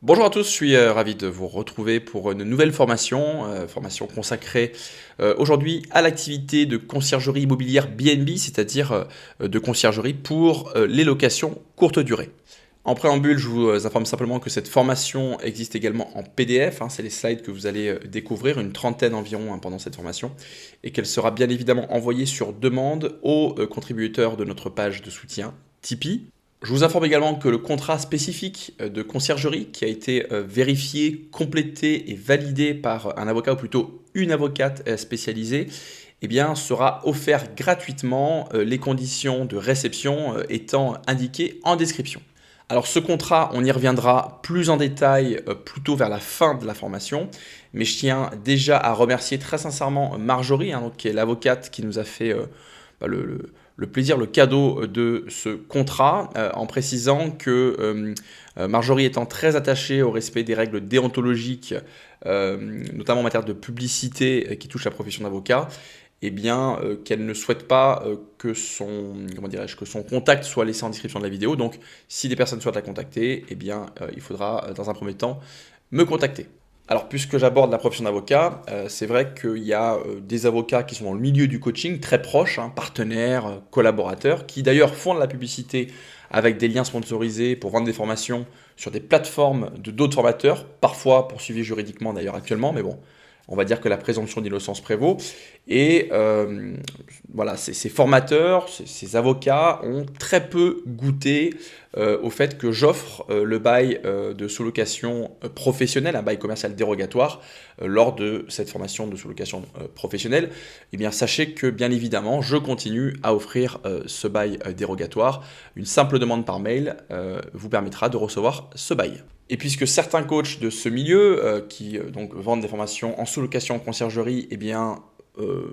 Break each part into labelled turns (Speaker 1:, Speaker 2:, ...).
Speaker 1: Bonjour à tous, je suis ravi de vous retrouver pour une nouvelle formation, formation consacrée aujourd'hui à l'activité de conciergerie immobilière BNB, c'est-à-dire de conciergerie pour les locations courte durée. En préambule, je vous informe simplement que cette formation existe également en PDF, c'est les slides que vous allez découvrir, une trentaine environ pendant cette formation, et qu'elle sera bien évidemment envoyée sur demande aux contributeurs de notre page de soutien Tipeee. Je vous informe également que le contrat spécifique de conciergerie qui a été vérifié, complété et validé par un avocat ou plutôt une avocate spécialisée sera offert gratuitement, les conditions de réception étant indiquées en description. Alors ce contrat, on y reviendra plus en détail plutôt vers la fin de la formation, mais je tiens déjà à remercier très sincèrement Marjorie, qui est l'avocate qui nous a fait le plaisir, le cadeau de ce contrat, en précisant que Marjorie étant très attachée au respect des règles déontologiques, notamment en matière de publicité qui touche la profession d'avocat, qu'elle ne souhaite pas que son contact soit laissé en description de la vidéo. Donc, si des personnes souhaitent la contacter, il faudra dans un premier temps me contacter. Alors, puisque j'aborde la profession d'avocat, c'est vrai qu'il y a des avocats qui sont dans le milieu du coaching, très proches, partenaires, collaborateurs, qui d'ailleurs font de la publicité avec des liens sponsorisés pour vendre des formations sur des plateformes de d'autres formateurs, parfois poursuivis juridiquement d'ailleurs actuellement, mais bon, on va dire que la présomption d'innocence prévaut. Et voilà, ces formateurs, ces avocats ont très peu goûté au fait que j'offre le bail de sous-location professionnelle, un bail commercial dérogatoire, lors de cette formation de sous-location professionnelle. Sachez que bien évidemment, je continue à offrir ce bail dérogatoire. Une simple demande par mail vous permettra de recevoir ce bail. Et puisque certains coachs de ce milieu, qui donc vendent des formations en sous-location en conciergerie,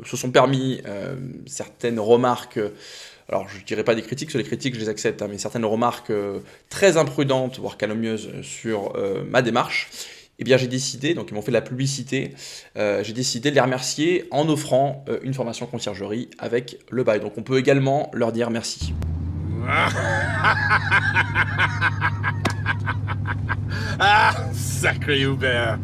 Speaker 1: se sont permis certaines remarques, alors je ne dirais pas des critiques, sur les critiques je les accepte, mais certaines remarques très imprudentes, voire calomnieuses sur ma démarche, j'ai décidé, donc ils m'ont fait de la publicité, j'ai décidé de les remercier en offrant une formation conciergerie avec le bail. Donc on peut également leur dire merci.
Speaker 2: Ah, sacré Hubert.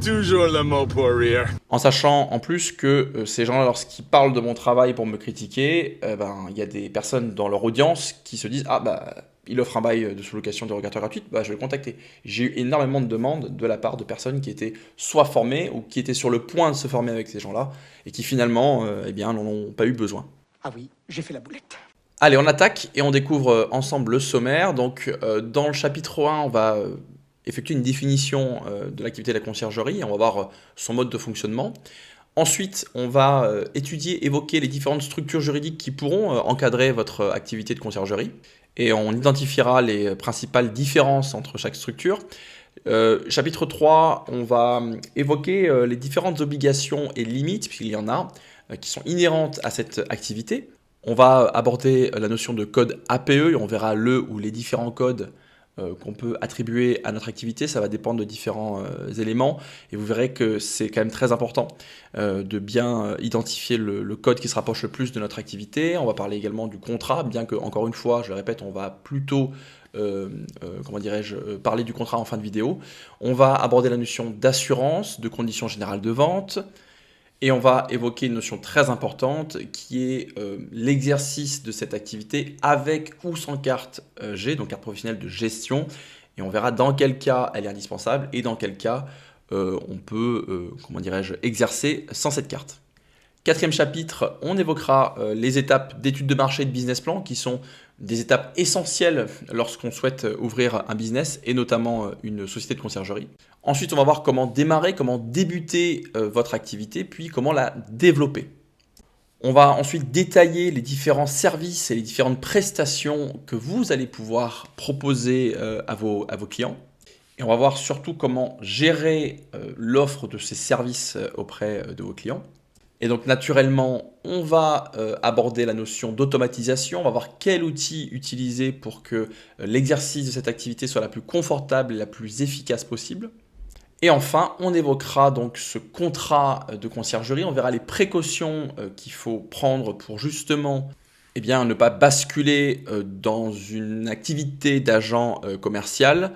Speaker 2: Toujours le mot pour rire.
Speaker 1: En sachant en plus que ces gens-là, lorsqu'ils parlent de mon travail pour me critiquer, il y a des personnes dans leur audience qui se disent « Ah, il offre un bail de sous-location dérogatoire gratuite, je vais le contacter ». J'ai eu énormément de demandes de la part de personnes qui étaient soit formées ou qui étaient sur le point de se former avec ces gens-là et qui finalement n'en ont pas eu besoin.
Speaker 3: Ah oui, j'ai fait la boulette.
Speaker 1: Allez, on attaque et on découvre ensemble le sommaire. Donc, dans le chapitre 1, on va effectuer une définition de l'activité de la conciergerie et on va voir son mode de fonctionnement. Ensuite, on va évoquer les différentes structures juridiques qui pourront encadrer votre activité de conciergerie et on identifiera les principales différences entre chaque structure. Chapitre 3, on va évoquer les différentes obligations et limites, puisqu'il y en a, qui sont inhérentes à cette activité. On va aborder la notion de code APE et on verra le ou les différents codes qu'on peut attribuer à notre activité. Ça va dépendre de différents éléments et vous verrez que c'est quand même très important de bien identifier le code qui se rapproche le plus de notre activité. On va parler également du contrat, bien que, encore une fois, je le répète, on va plutôt parler du contrat en fin de vidéo. On va aborder la notion d'assurance, de conditions générales de vente. Et on va évoquer une notion très importante qui est l'exercice de cette activité avec ou sans carte G, donc carte professionnelle de gestion. Et on verra dans quel cas elle est indispensable et dans quel cas on peut exercer sans cette carte. Quatrième chapitre, on évoquera les étapes d'étude de marché et de business plan qui sont des étapes essentielles lorsqu'on souhaite ouvrir un business et notamment une société de conciergerie. Ensuite, on va voir comment démarrer, comment débuter votre activité, puis comment la développer. On va ensuite détailler les différents services et les différentes prestations que vous allez pouvoir proposer à vos clients. Et on va voir surtout comment gérer l'offre de ces services auprès de vos clients. Et donc naturellement, on va aborder la notion d'automatisation, on va voir quel outil utiliser pour que l'exercice de cette activité soit la plus confortable et la plus efficace possible. Et enfin, on évoquera donc ce contrat de conciergerie, on verra les précautions qu'il faut prendre pour justement ne pas basculer dans une activité d'agent commercial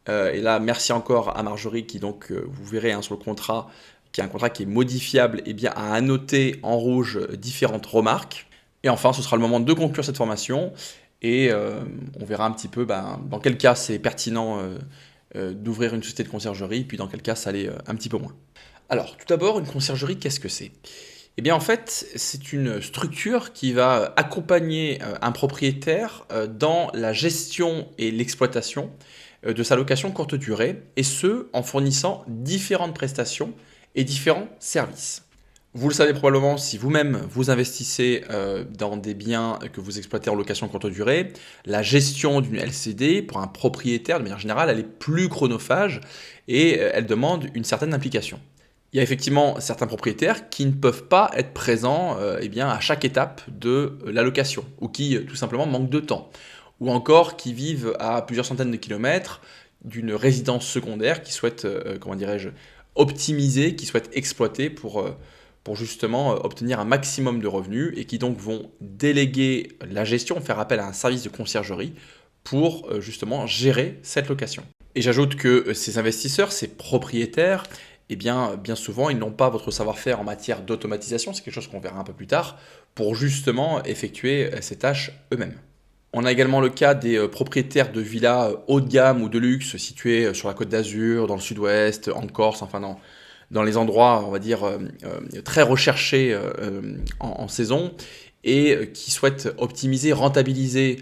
Speaker 1: Et là, merci encore à Marjorie qui donc, vous verrez sur le contrat, qui est un contrat qui est modifiable, et bien à annoter en rouge différentes remarques. Et enfin, ce sera le moment de conclure cette formation et on verra un petit peu dans quel cas c'est pertinent d'ouvrir une société de conciergerie, puis dans quel cas ça l'est un petit peu moins. Alors, tout d'abord, une conciergerie, qu'est-ce que c'est? Eh bien, en fait, c'est une structure qui va accompagner un propriétaire dans la gestion et l'exploitation de sa location courte durée, et ce, en fournissant différentes prestations et différents services. Vous le savez probablement si vous-même vous investissez dans des biens que vous exploitez en location courte durée, la gestion d'une LCD pour un propriétaire de manière générale, elle est plus chronophage et elle demande une certaine implication. Il y a effectivement certains propriétaires qui ne peuvent pas être présents à chaque étape de la location ou qui tout simplement manquent de temps ou encore qui vivent à plusieurs centaines de kilomètres d'une résidence secondaire qui souhaitent, optimiser, qui souhaitent exploiter pour justement obtenir un maximum de revenus et qui donc vont déléguer la gestion, faire appel à un service de conciergerie pour justement gérer cette location. Et j'ajoute que ces investisseurs, ces propriétaires, bien souvent, ils n'ont pas votre savoir-faire en matière d'automatisation, c'est quelque chose qu'on verra un peu plus tard, pour justement effectuer ces tâches eux-mêmes. On a également le cas des propriétaires de villas haut de gamme ou de luxe situées sur la Côte d'Azur, dans le sud-ouest, en Corse, enfin dans les endroits, on va dire, très recherchés en saison et qui souhaitent optimiser, rentabiliser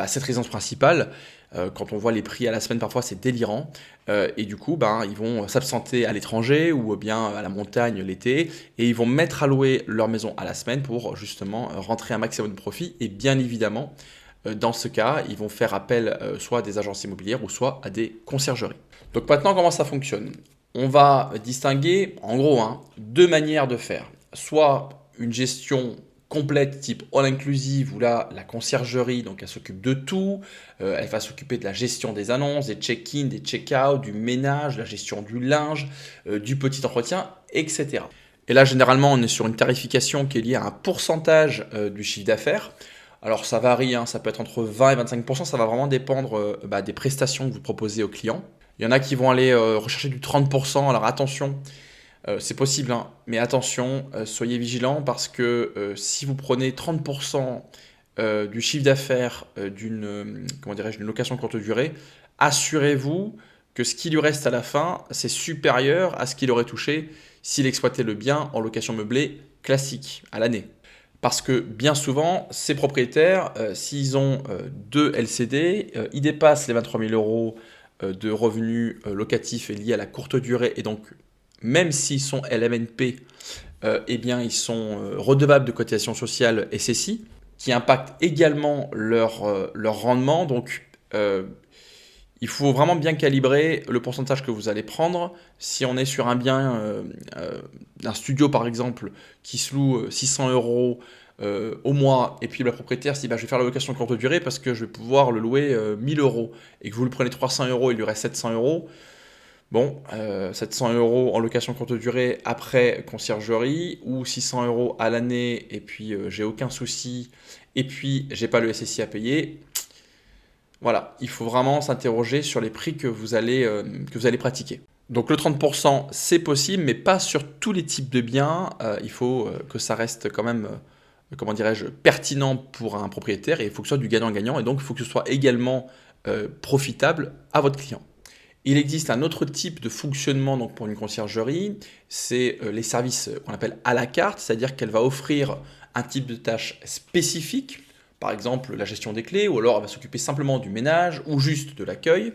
Speaker 1: cette résidence principale. Quand on voit les prix à la semaine, parfois c'est délirant. Et du coup, ils vont s'absenter à l'étranger ou bien à la montagne l'été et ils vont mettre à louer leur maison à la semaine pour justement rentrer un maximum de profit. Et bien évidemment, dans ce cas, ils vont faire appel soit à des agences immobilières ou soit à des conciergeries. Donc maintenant, comment ça fonctionne? On va distinguer, en gros, deux manières de faire. Soit une gestion complète type all inclusive où là, la conciergerie, donc elle s'occupe de tout. Elle va s'occuper de la gestion des annonces, des check-in, des check-out, du ménage, la gestion du linge, du petit entretien, etc. Et là, généralement, on est sur une tarification qui est liée à un pourcentage du chiffre d'affaires. Alors ça varie, ça peut être entre 20 et 25%, ça va vraiment dépendre des prestations que vous proposez aux clients. Il y en a qui vont aller rechercher du 30%, alors attention, c'est possible, mais attention, soyez vigilants parce que si vous prenez 30% du chiffre d'affaires d'une location courte durée, assurez-vous que ce qui lui reste à la fin, c'est supérieur à ce qu'il aurait touché s'il exploitait le bien en location meublée classique à l'année. Parce que bien souvent, ces propriétaires, s'ils ont deux LCD, ils dépassent les 23 000 euros de revenus locatifs liés à la courte durée. Et donc, même s'ils sont LMNP, ils sont redevables de cotisation sociale SSI, qui impactent également leur rendement. Donc, il faut vraiment bien calibrer le pourcentage que vous allez prendre. Si on est sur un bien, un studio par exemple, qui se loue 600 euros au mois, et puis le propriétaire se dit je vais faire la location courte durée parce que je vais pouvoir le louer 1000 euros, et que vous le prenez 300 euros, il lui reste 700 euros. Bon, 700 euros en location courte durée après conciergerie, ou 600 euros à l'année, et puis j'ai aucun souci, et puis j'ai pas le SSI à payer. Voilà, il faut vraiment s'interroger sur les prix que vous allez pratiquer. Donc le 30%, c'est possible, mais pas sur tous les types de biens. Il faut que ça reste quand même, pertinent pour un propriétaire, et il faut que ce soit du gagnant-gagnant, et donc il faut que ce soit également profitable à votre client. Il existe un autre type de fonctionnement donc pour une conciergerie, c'est les services qu'on appelle à la carte, c'est-à-dire qu'elle va offrir un type de tâche spécifique. Par exemple, la gestion des clés, ou alors elle va s'occuper simplement du ménage ou juste de l'accueil.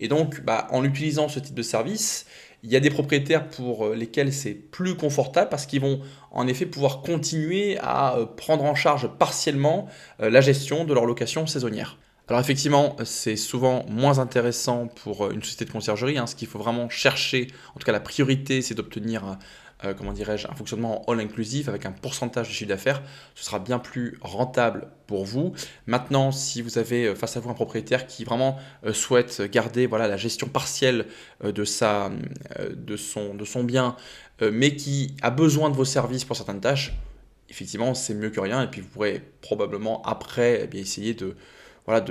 Speaker 1: Et donc, en utilisant ce type de service, il y a des propriétaires pour lesquels c'est plus confortable parce qu'ils vont en effet pouvoir continuer à prendre en charge partiellement la gestion de leur location saisonnière. Alors effectivement, c'est souvent moins intéressant pour une société de conciergerie. Ce qu'il faut vraiment chercher, en tout cas la priorité, c'est d'obtenir un fonctionnement all inclusif avec un pourcentage du chiffre d'affaires. Ce sera bien plus rentable pour vous. Maintenant, si vous avez face à vous un propriétaire qui vraiment souhaite garder la gestion partielle de son bien, mais qui a besoin de vos services pour certaines tâches, effectivement, c'est mieux que rien. Et puis vous pourrez probablement après essayer de voilà,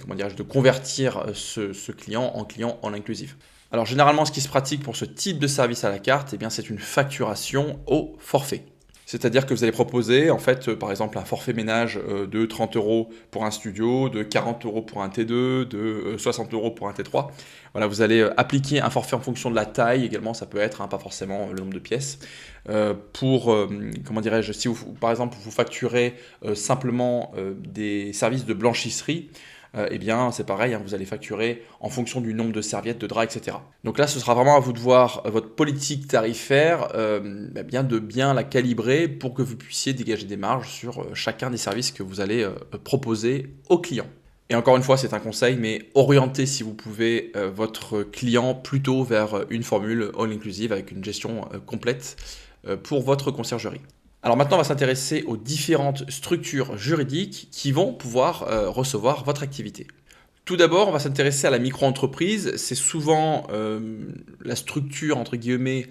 Speaker 1: comment dirais-je, de convertir ce client en all inclusive. Alors généralement, ce qui se pratique pour ce type de service à la carte, eh bien, c'est une facturation au forfait. C'est-à-dire que vous allez proposer, en fait, par exemple, un forfait ménage de 30 € pour un studio, de 40 € pour un T2, de 60 € pour un T3. Voilà, vous allez appliquer un forfait en fonction de la taille également, ça peut être, hein, pas forcément le nombre de pièces. Comment dirais-je, si vous, par exemple, vous facturez simplement des services de blanchisserie, eh bien, c'est pareil, hein, vous allez facturer en fonction du nombre de serviettes, de draps, etc. Donc là, ce sera vraiment à vous de voir votre politique tarifaire, de bien la calibrer pour que vous puissiez dégager des marges sur chacun des services que vous allez proposer aux clients. Et encore une fois, c'est un conseil, mais orientez, si vous pouvez, votre client plutôt vers une formule all-inclusive avec une gestion complète pour votre conciergerie. Alors maintenant, on va s'intéresser aux différentes structures juridiques qui vont pouvoir recevoir votre activité. Tout d'abord, on va s'intéresser à la micro-entreprise. C'est souvent la structure, entre guillemets,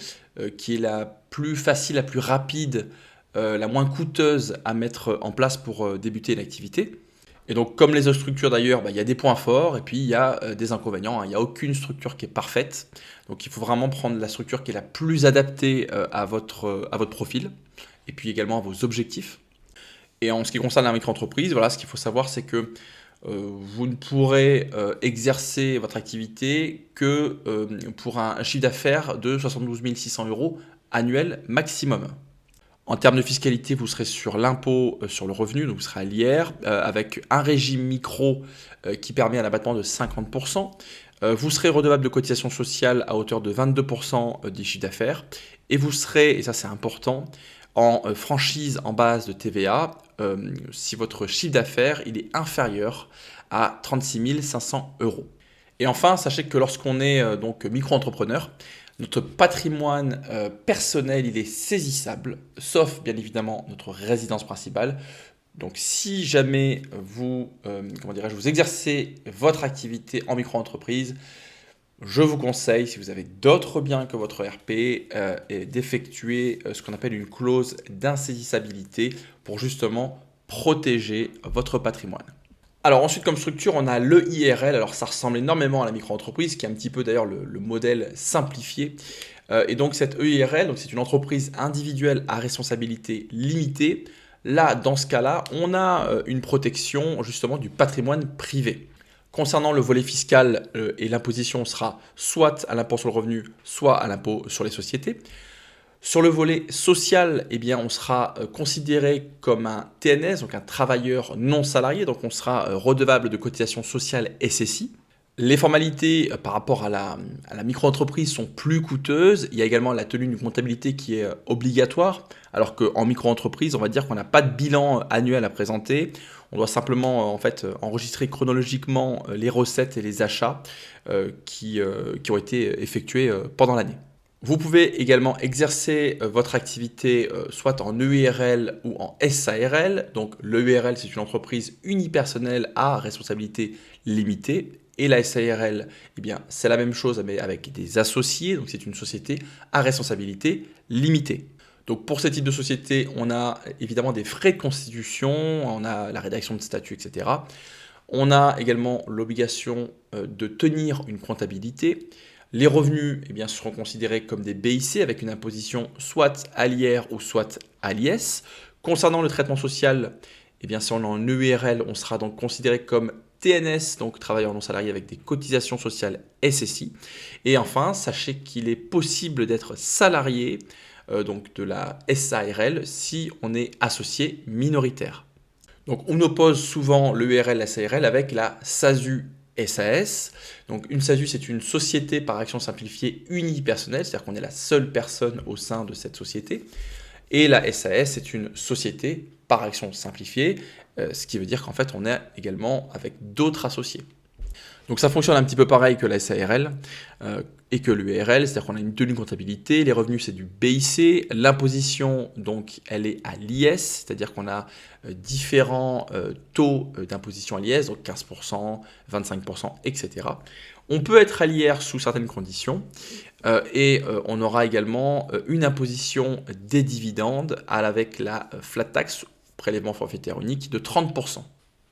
Speaker 1: qui est la plus facile, la plus rapide, la moins coûteuse à mettre en place pour débuter une activité. Et donc, comme les autres structures d'ailleurs, il y a des points forts et puis il y a des inconvénients, hein. Il n'y a aucune structure qui est parfaite. Donc, il faut vraiment prendre la structure qui est la plus adaptée à votre profil et puis également à vos objectifs. Et en ce qui concerne la micro-entreprise, voilà, ce qu'il faut savoir, c'est que vous ne pourrez exercer votre activité que pour un chiffre d'affaires de 72 600 € annuel maximum. En termes de fiscalité, vous serez sur l'impôt sur le revenu, donc vous serez à l'IR, avec un régime micro qui permet un abattement de 50%. Vous serez redevable de cotisations sociales à hauteur de 22% du chiffre d'affaires. Et vous serez, et ça c'est important, en franchise en base de TVA si votre chiffre d'affaires il est inférieur à 36 500 €. Et enfin, sachez que lorsqu'on est donc micro-entrepreneur, notre patrimoine personnel il est saisissable, sauf bien évidemment notre résidence principale. Donc si jamais vous, vous exercez votre activité en micro-entreprise, je vous conseille, si vous avez d'autres biens que votre RP, d'effectuer ce qu'on appelle une clause d'insaisissabilité pour justement protéger votre patrimoine. Alors ensuite, comme structure, on a l'EIRL. Alors ça ressemble énormément à la micro-entreprise, qui est un petit peu d'ailleurs le modèle simplifié. Et donc cette EIRL, donc c'est une entreprise individuelle à responsabilité limitée. Là, dans ce cas-là, on a une protection justement du patrimoine privé. Concernant le volet fiscal et l'imposition sera soit à l'impôt sur le revenu, soit à l'impôt sur les sociétés. Sur le volet social, eh bien, on sera considéré comme un TNS, donc un travailleur non salarié, donc on sera redevable de cotisations sociales SSI. Les formalités par rapport à la micro-entreprise sont plus coûteuses. Il y a également la tenue d'une comptabilité qui est obligatoire, alors qu'en micro-entreprise, on va dire qu'on n'a pas de bilan annuel à présenter. On doit simplement enregistrer chronologiquement les recettes et les achats qui ont été effectués pendant l'année. Vous pouvez également exercer votre activité soit en EIRL ou en SARL. Donc l'EIRL, c'est une entreprise unipersonnelle à responsabilité limitée. Et la SARL, eh bien, c'est la même chose mais avec des associés. Donc c'est une société à responsabilité limitée. Donc pour ce type de société, on a évidemment des frais de constitution, on a la rédaction de statut, etc. On a également l'obligation de tenir une comptabilité. Les revenus eh bien, seront considérés comme des BIC avec une imposition soit à l'IR ou soit à l'IS. Concernant le traitement social, eh bien, si on est en EIRL, on sera donc considéré comme TNS, donc travailleur non salarié avec des cotisations sociales SSI. Et enfin, sachez qu'il est possible d'être salarié donc de la SARL si on est associé minoritaire. Donc on oppose souvent l'EIRL, la SARL avec la SASU SAS. Donc une SASU, c'est une société par action simplifiée unipersonnelle, c'est-à-dire qu'on est la seule personne au sein de cette société. Et la SAS, c'est une société par action simplifiée, ce qui veut dire qu'en fait, on est également avec d'autres associés. Donc ça fonctionne un petit peu pareil que la SARL et que l'EIRL, c'est-à-dire qu'on a une tenue de comptabilité, les revenus c'est du BIC, l'imposition donc elle est à l'IS, c'est-à-dire qu'on a différents taux d'imposition à l'IS, donc 15%, 25%, etc. On peut être à l'IR sous certaines conditions et on aura également une imposition des dividendes avec la flat tax, prélèvement forfaitaire unique, de 30%.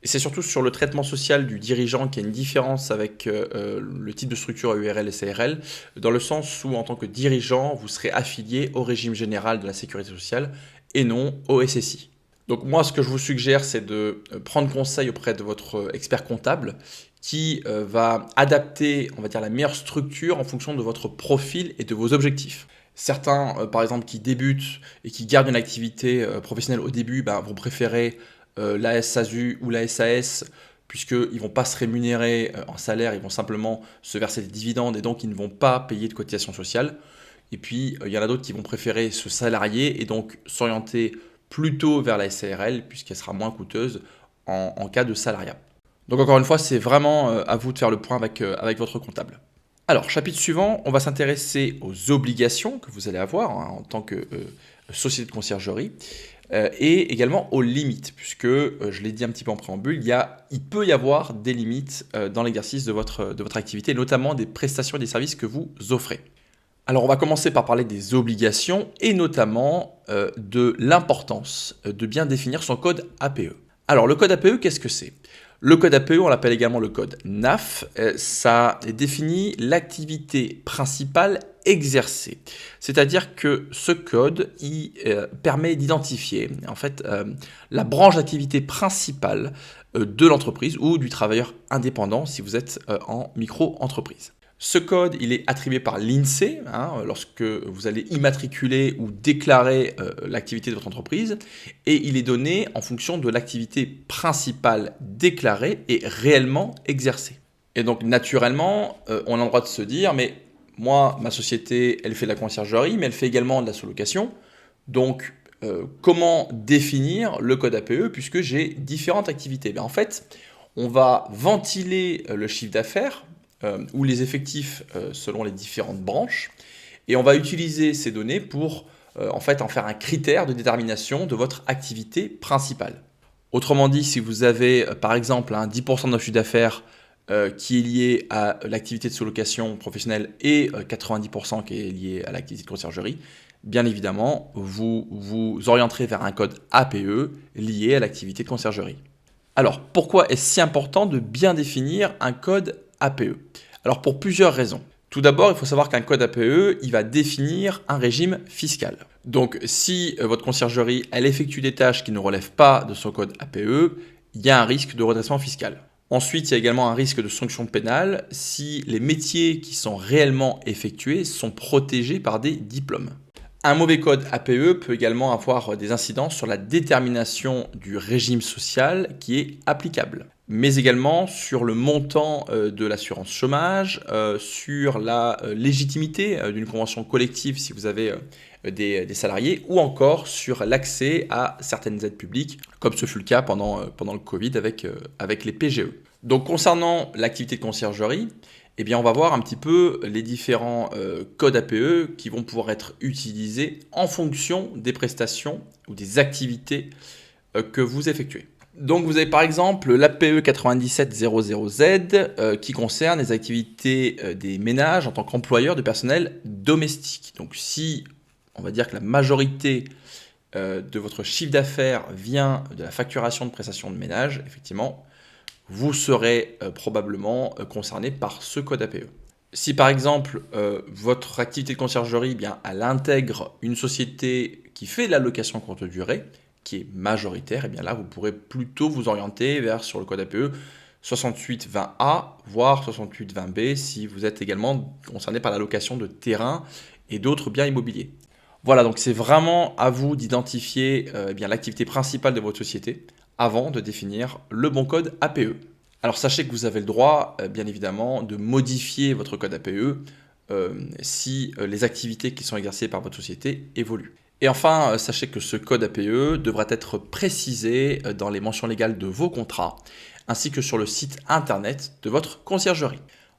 Speaker 1: Et c'est surtout sur le traitement social du dirigeant qu'il y a une différence avec le type de structure URL et CRL, dans le sens où en tant que dirigeant, vous serez affilié au régime général de la sécurité sociale et non au SSI. Donc moi, ce que je vous suggère, c'est de prendre conseil auprès de votre expert comptable qui va adapter, on va dire, la meilleure structure en fonction de votre profil et de vos objectifs. Certains, par exemple, qui débutent et qui gardent une activité professionnelle au début, vont préférer la SASU ou la SAS, puisqu'ils ne vont pas se rémunérer en salaire, ils vont simplement se verser des dividendes et donc ils ne vont pas payer de cotisations sociales. Et puis, il y en a d'autres qui vont préférer se salarier et donc s'orienter plutôt vers la SARL, puisqu'elle sera moins coûteuse en cas de salariat. Donc encore une fois, c'est vraiment à vous de faire le point avec votre comptable. Alors, chapitre suivant, on va s'intéresser aux obligations que vous allez avoir en tant que société de conciergerie et également aux limites, puisque, je l'ai dit un petit peu en préambule, il peut y avoir des limites dans l'exercice de votre activité, notamment des prestations et des services que vous offrez. Alors, on va commencer par parler des obligations et notamment de l'importance de bien définir son code APE. Alors, le code APE, qu'est-ce que c'est ? Le code APE, on l'appelle également le code NAF, ça définit l'activité principale exercée. C'est-à-dire que ce code permet d'identifier en fait la branche d'activité principale de l'entreprise ou du travailleur indépendant si vous êtes en micro-entreprise. Ce code, il est attribué par l'INSEE lorsque vous allez immatriculer ou déclarer l'activité de votre entreprise et il est donné en fonction de l'activité principale déclarée et réellement exercée. Et donc naturellement, on a le droit de se dire, mais moi, ma société, elle fait de la conciergerie, mais elle fait également de la sous-location. Donc, comment définir le code APE puisque j'ai différentes activités ? En fait, on va ventiler le chiffre d'affaires ou les effectifs selon les différentes branches. Et on va utiliser ces données pour en faire un critère de détermination de votre activité principale. Autrement dit, si vous avez par exemple un 10% de votre chiffre d'affaires qui est lié à l'activité de sous-location professionnelle et 90% qui est lié à l'activité de conciergerie, bien évidemment, vous vous orienterez vers un code APE lié à l'activité de conciergerie. Alors, pourquoi est-ce si important de bien définir un code APE ? Alors, pour plusieurs raisons. Tout d'abord, il faut savoir qu'un code APE, il va définir un régime fiscal. Donc, si votre conciergerie, elle effectue des tâches qui ne relèvent pas de son code APE, il y a un risque de redressement fiscal. Ensuite, il y a également un risque de sanction pénale si les métiers qui sont réellement effectués sont protégés par des diplômes. Un mauvais code APE peut également avoir des incidences sur la détermination du régime social qui est applicable, mais également sur le montant de l'assurance chômage, sur la légitimité d'une convention collective si vous avez des salariés, ou encore sur l'accès à certaines aides publiques, comme ce fut le cas pendant le Covid avec les PGE. Donc concernant l'activité de conciergerie, on va voir un petit peu les différents codes APE qui vont pouvoir être utilisés en fonction des prestations ou des activités que vous effectuez. Donc vous avez par exemple l'APE 9700Z qui concerne les activités des ménages en tant qu'employeur de personnel domestique. Donc si on va dire que la majorité de votre chiffre d'affaires vient de la facturation de prestations de ménage, effectivement, vous serez probablement concerné par ce code APE. Si par exemple votre activité de conciergerie, elle intègre une société qui fait de la location courte durée, qui est majoritaire, là vous pourrez plutôt vous orienter sur le code APE 6820A, voire 6820B si vous êtes également concerné par la location de terrain et d'autres biens immobiliers. Voilà, donc c'est vraiment à vous d'identifier l'activité principale de votre société avant de définir le bon code APE. Alors sachez que vous avez le droit, bien évidemment, de modifier votre code APE si les activités qui sont exercées par votre société évoluent. Et enfin, sachez que ce code APE devra être précisé dans les mentions légales de vos contrats, ainsi que sur le site internet de votre conciergerie.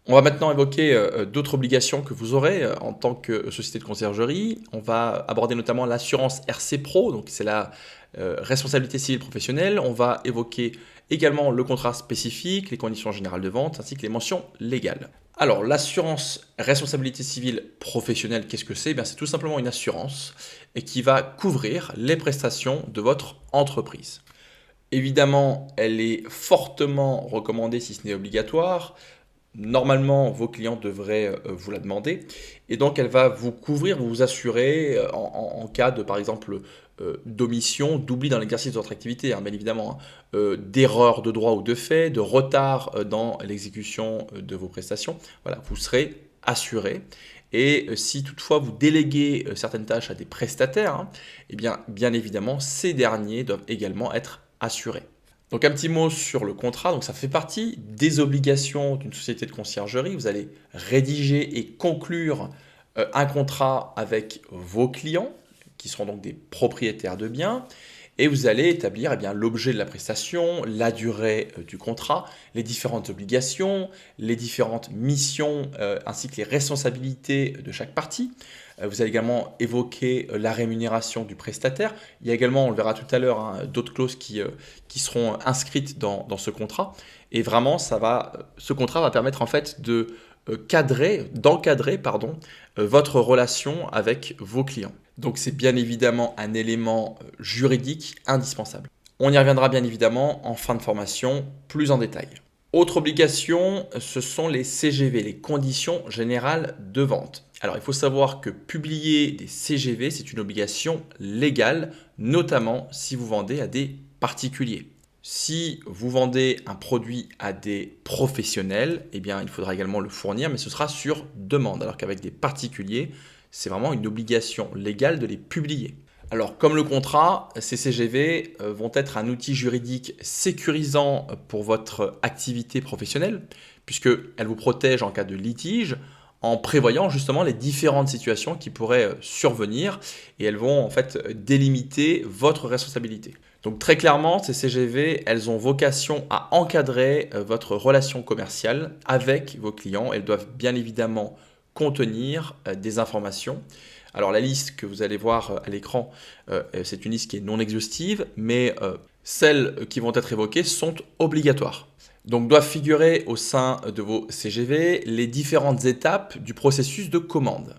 Speaker 1: On va maintenant évoquer d'autres obligations que vous aurez en tant que société de conciergerie. On va aborder notamment l'assurance RC Pro, donc c'est la responsabilité civile professionnelle. On va évoquer également le contrat spécifique, les conditions générales de vente, ainsi que les mentions légales. Alors, l'assurance responsabilité civile professionnelle, qu'est-ce que c'est ? C'est tout simplement une assurance et qui va couvrir les prestations de votre entreprise. Évidemment, elle est fortement recommandée si ce n'est obligatoire. Normalement, vos clients devraient vous la demander. Et donc, elle va vous couvrir, vous assurer en cas de, par exemple, d'omission, d'oubli dans l'exercice de votre activité, hein, bien évidemment, hein, d'erreur de droit ou de fait, de retard dans l'exécution de vos prestations. Voilà, vous serez assuré. Et si toutefois vous déléguez certaines tâches à des prestataires, hein, eh bien évidemment, ces derniers doivent également être assurés. Donc un petit mot sur le contrat. Donc ça fait partie des obligations d'une société de conciergerie. Vous allez rédiger et conclure un contrat avec vos clients, qui seront donc des propriétaires de biens. Et vous allez établir l'objet de la prestation, la durée du contrat, les différentes obligations, les différentes missions ainsi que les responsabilités de chaque partie. Vous allez également évoquer la rémunération du prestataire. Il y a également, on le verra tout à l'heure, hein, d'autres clauses qui seront inscrites dans ce contrat. Et vraiment, ce contrat va permettre en fait d'encadrer votre relation avec vos clients. Donc c'est bien évidemment un élément juridique indispensable. On y reviendra bien évidemment en fin de formation plus en détail. Autre obligation, ce sont les CGV, les conditions générales de vente. Alors il faut savoir que publier des CGV, c'est une obligation légale, notamment si vous vendez à des particuliers. Si vous vendez un produit à des professionnels, eh bien, il faudra également le fournir, mais ce sera sur demande, alors qu'avec des particuliers, c'est vraiment une obligation légale de les publier. Alors, comme le contrat, ces CGV vont être un outil juridique sécurisant pour votre activité professionnelle, puisqu'elles vous protègent en cas de litige, en prévoyant justement les différentes situations qui pourraient survenir, et elles vont en fait délimiter votre responsabilité. Donc très clairement, ces CGV, elles ont vocation à encadrer votre relation commerciale avec vos clients. Elles doivent bien évidemment contenir des informations. Alors la liste que vous allez voir à l'écran, c'est une liste qui est non exhaustive, mais celles qui vont être évoquées sont obligatoires. Donc doivent figurer au sein de vos CGV les différentes étapes du processus de commande.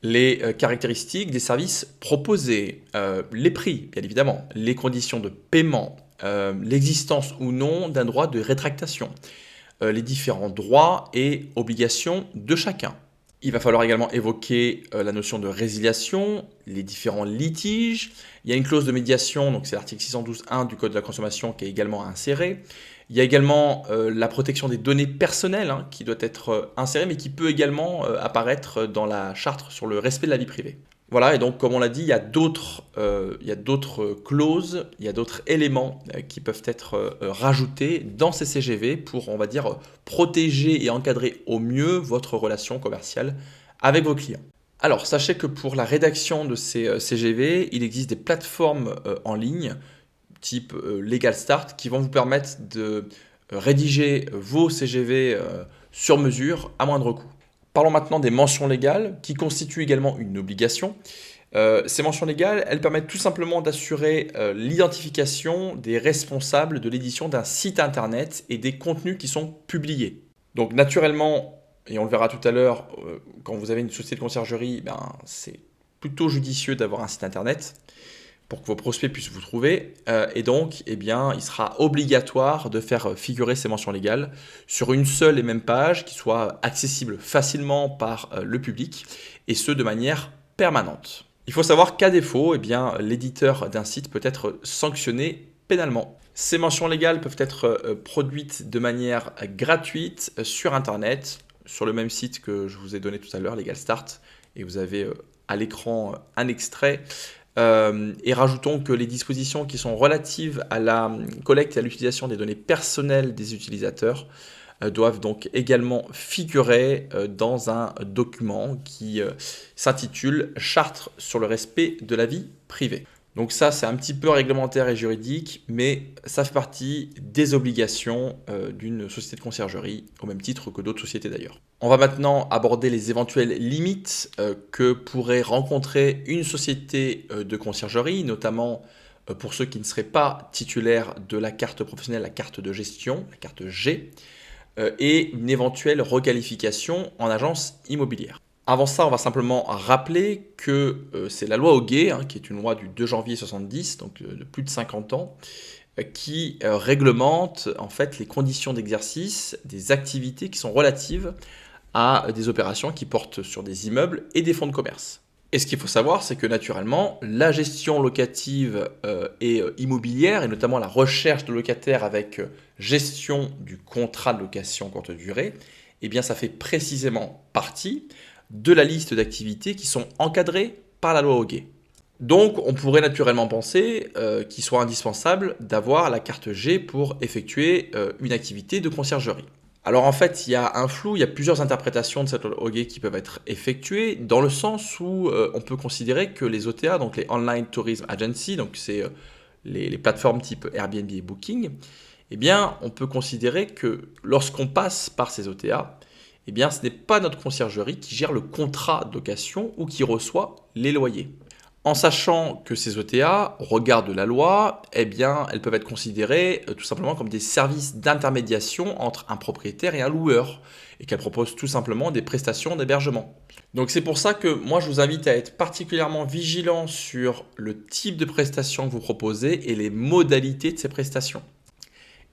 Speaker 1: Les caractéristiques des services proposés, les prix, bien évidemment, les conditions de paiement, l'existence ou non d'un droit de rétractation, les différents droits et obligations de chacun. Il va falloir également évoquer la notion de résiliation, les différents litiges. Il y a une clause de médiation, donc c'est l'article 612.1 du Code de la consommation qui est également inséré. Il y a également la protection des données personnelles qui doit être insérée, mais qui peut également apparaître dans la charte sur le respect de la vie privée. Voilà, et donc comme on l'a dit, il y a d'autres clauses, il y a d'autres éléments qui peuvent être rajoutés dans ces CGV pour, on va dire, protéger et encadrer au mieux votre relation commerciale avec vos clients. Alors, sachez que pour la rédaction de ces CGV, il existe des plateformes en ligne type Legal Start qui vont vous permettre de rédiger vos CGV sur mesure à moindre coût. Parlons maintenant des mentions légales qui constituent également une obligation. Ces mentions légales, elles permettent tout simplement d'assurer l'identification des responsables de l'édition d'un site internet et des contenus qui sont publiés. Donc naturellement, et on le verra tout à l'heure, quand vous avez une société de conciergerie, c'est plutôt judicieux d'avoir un site internet pour que vos prospects puissent vous trouver. Et donc, il sera obligatoire de faire figurer ces mentions légales sur une seule et même page qui soit accessible facilement par le public, et ce de manière permanente. Il faut savoir qu'à défaut, l'éditeur d'un site peut être sanctionné pénalement. Ces mentions légales peuvent être produites de manière gratuite sur Internet, sur le même site que je vous ai donné tout à l'heure, Legal Start, et vous avez à l'écran un extrait. Et rajoutons que les dispositions qui sont relatives à la collecte et à l'utilisation des données personnelles des utilisateurs doivent donc également figurer dans un document qui s'intitule « Charte sur le respect de la vie privée ». Donc ça, c'est un petit peu réglementaire et juridique, mais ça fait partie des obligations d'une société de conciergerie, au même titre que d'autres sociétés d'ailleurs. On va maintenant aborder les éventuelles limites que pourrait rencontrer une société de conciergerie, notamment pour ceux qui ne seraient pas titulaires de la carte professionnelle, la carte de gestion, la carte G, et une éventuelle requalification en agence immobilière. Avant ça, on va simplement rappeler que c'est la loi Hoguet, qui est une loi du 2 janvier 70, donc de plus de 50 ans, qui réglemente en fait les conditions d'exercice des activités qui sont relatives à des opérations qui portent sur des immeubles et des fonds de commerce. Et ce qu'il faut savoir, c'est que naturellement, la gestion locative et immobilière, et notamment la recherche de locataires avec gestion du contrat de location courte durée, eh bien ça fait précisément partie de la liste d'activités qui sont encadrées par la loi Hoguet. Donc on pourrait naturellement penser qu'il soit indispensable d'avoir la carte G pour effectuer une activité de conciergerie. Alors en fait, il y a un flou, il y a plusieurs interprétations de cette loi Hoguet qui peuvent être effectuées, dans le sens où on peut considérer que les OTA, donc les Online Tourism Agency, donc c'est les plateformes type Airbnb et Booking, eh bien on peut considérer que lorsqu'on passe par ces OTA, eh bien ce n'est pas notre conciergerie qui gère le contrat de location ou qui reçoit les loyers. En sachant que ces OTA, au regard de la loi, eh bien, elles peuvent être considérées tout simplement comme des services d'intermédiation entre un propriétaire et un loueur, et qu'elles proposent tout simplement des prestations d'hébergement. Donc c'est pour ça que moi je vous invite à être particulièrement vigilant sur le type de prestations que vous proposez et les modalités de ces prestations.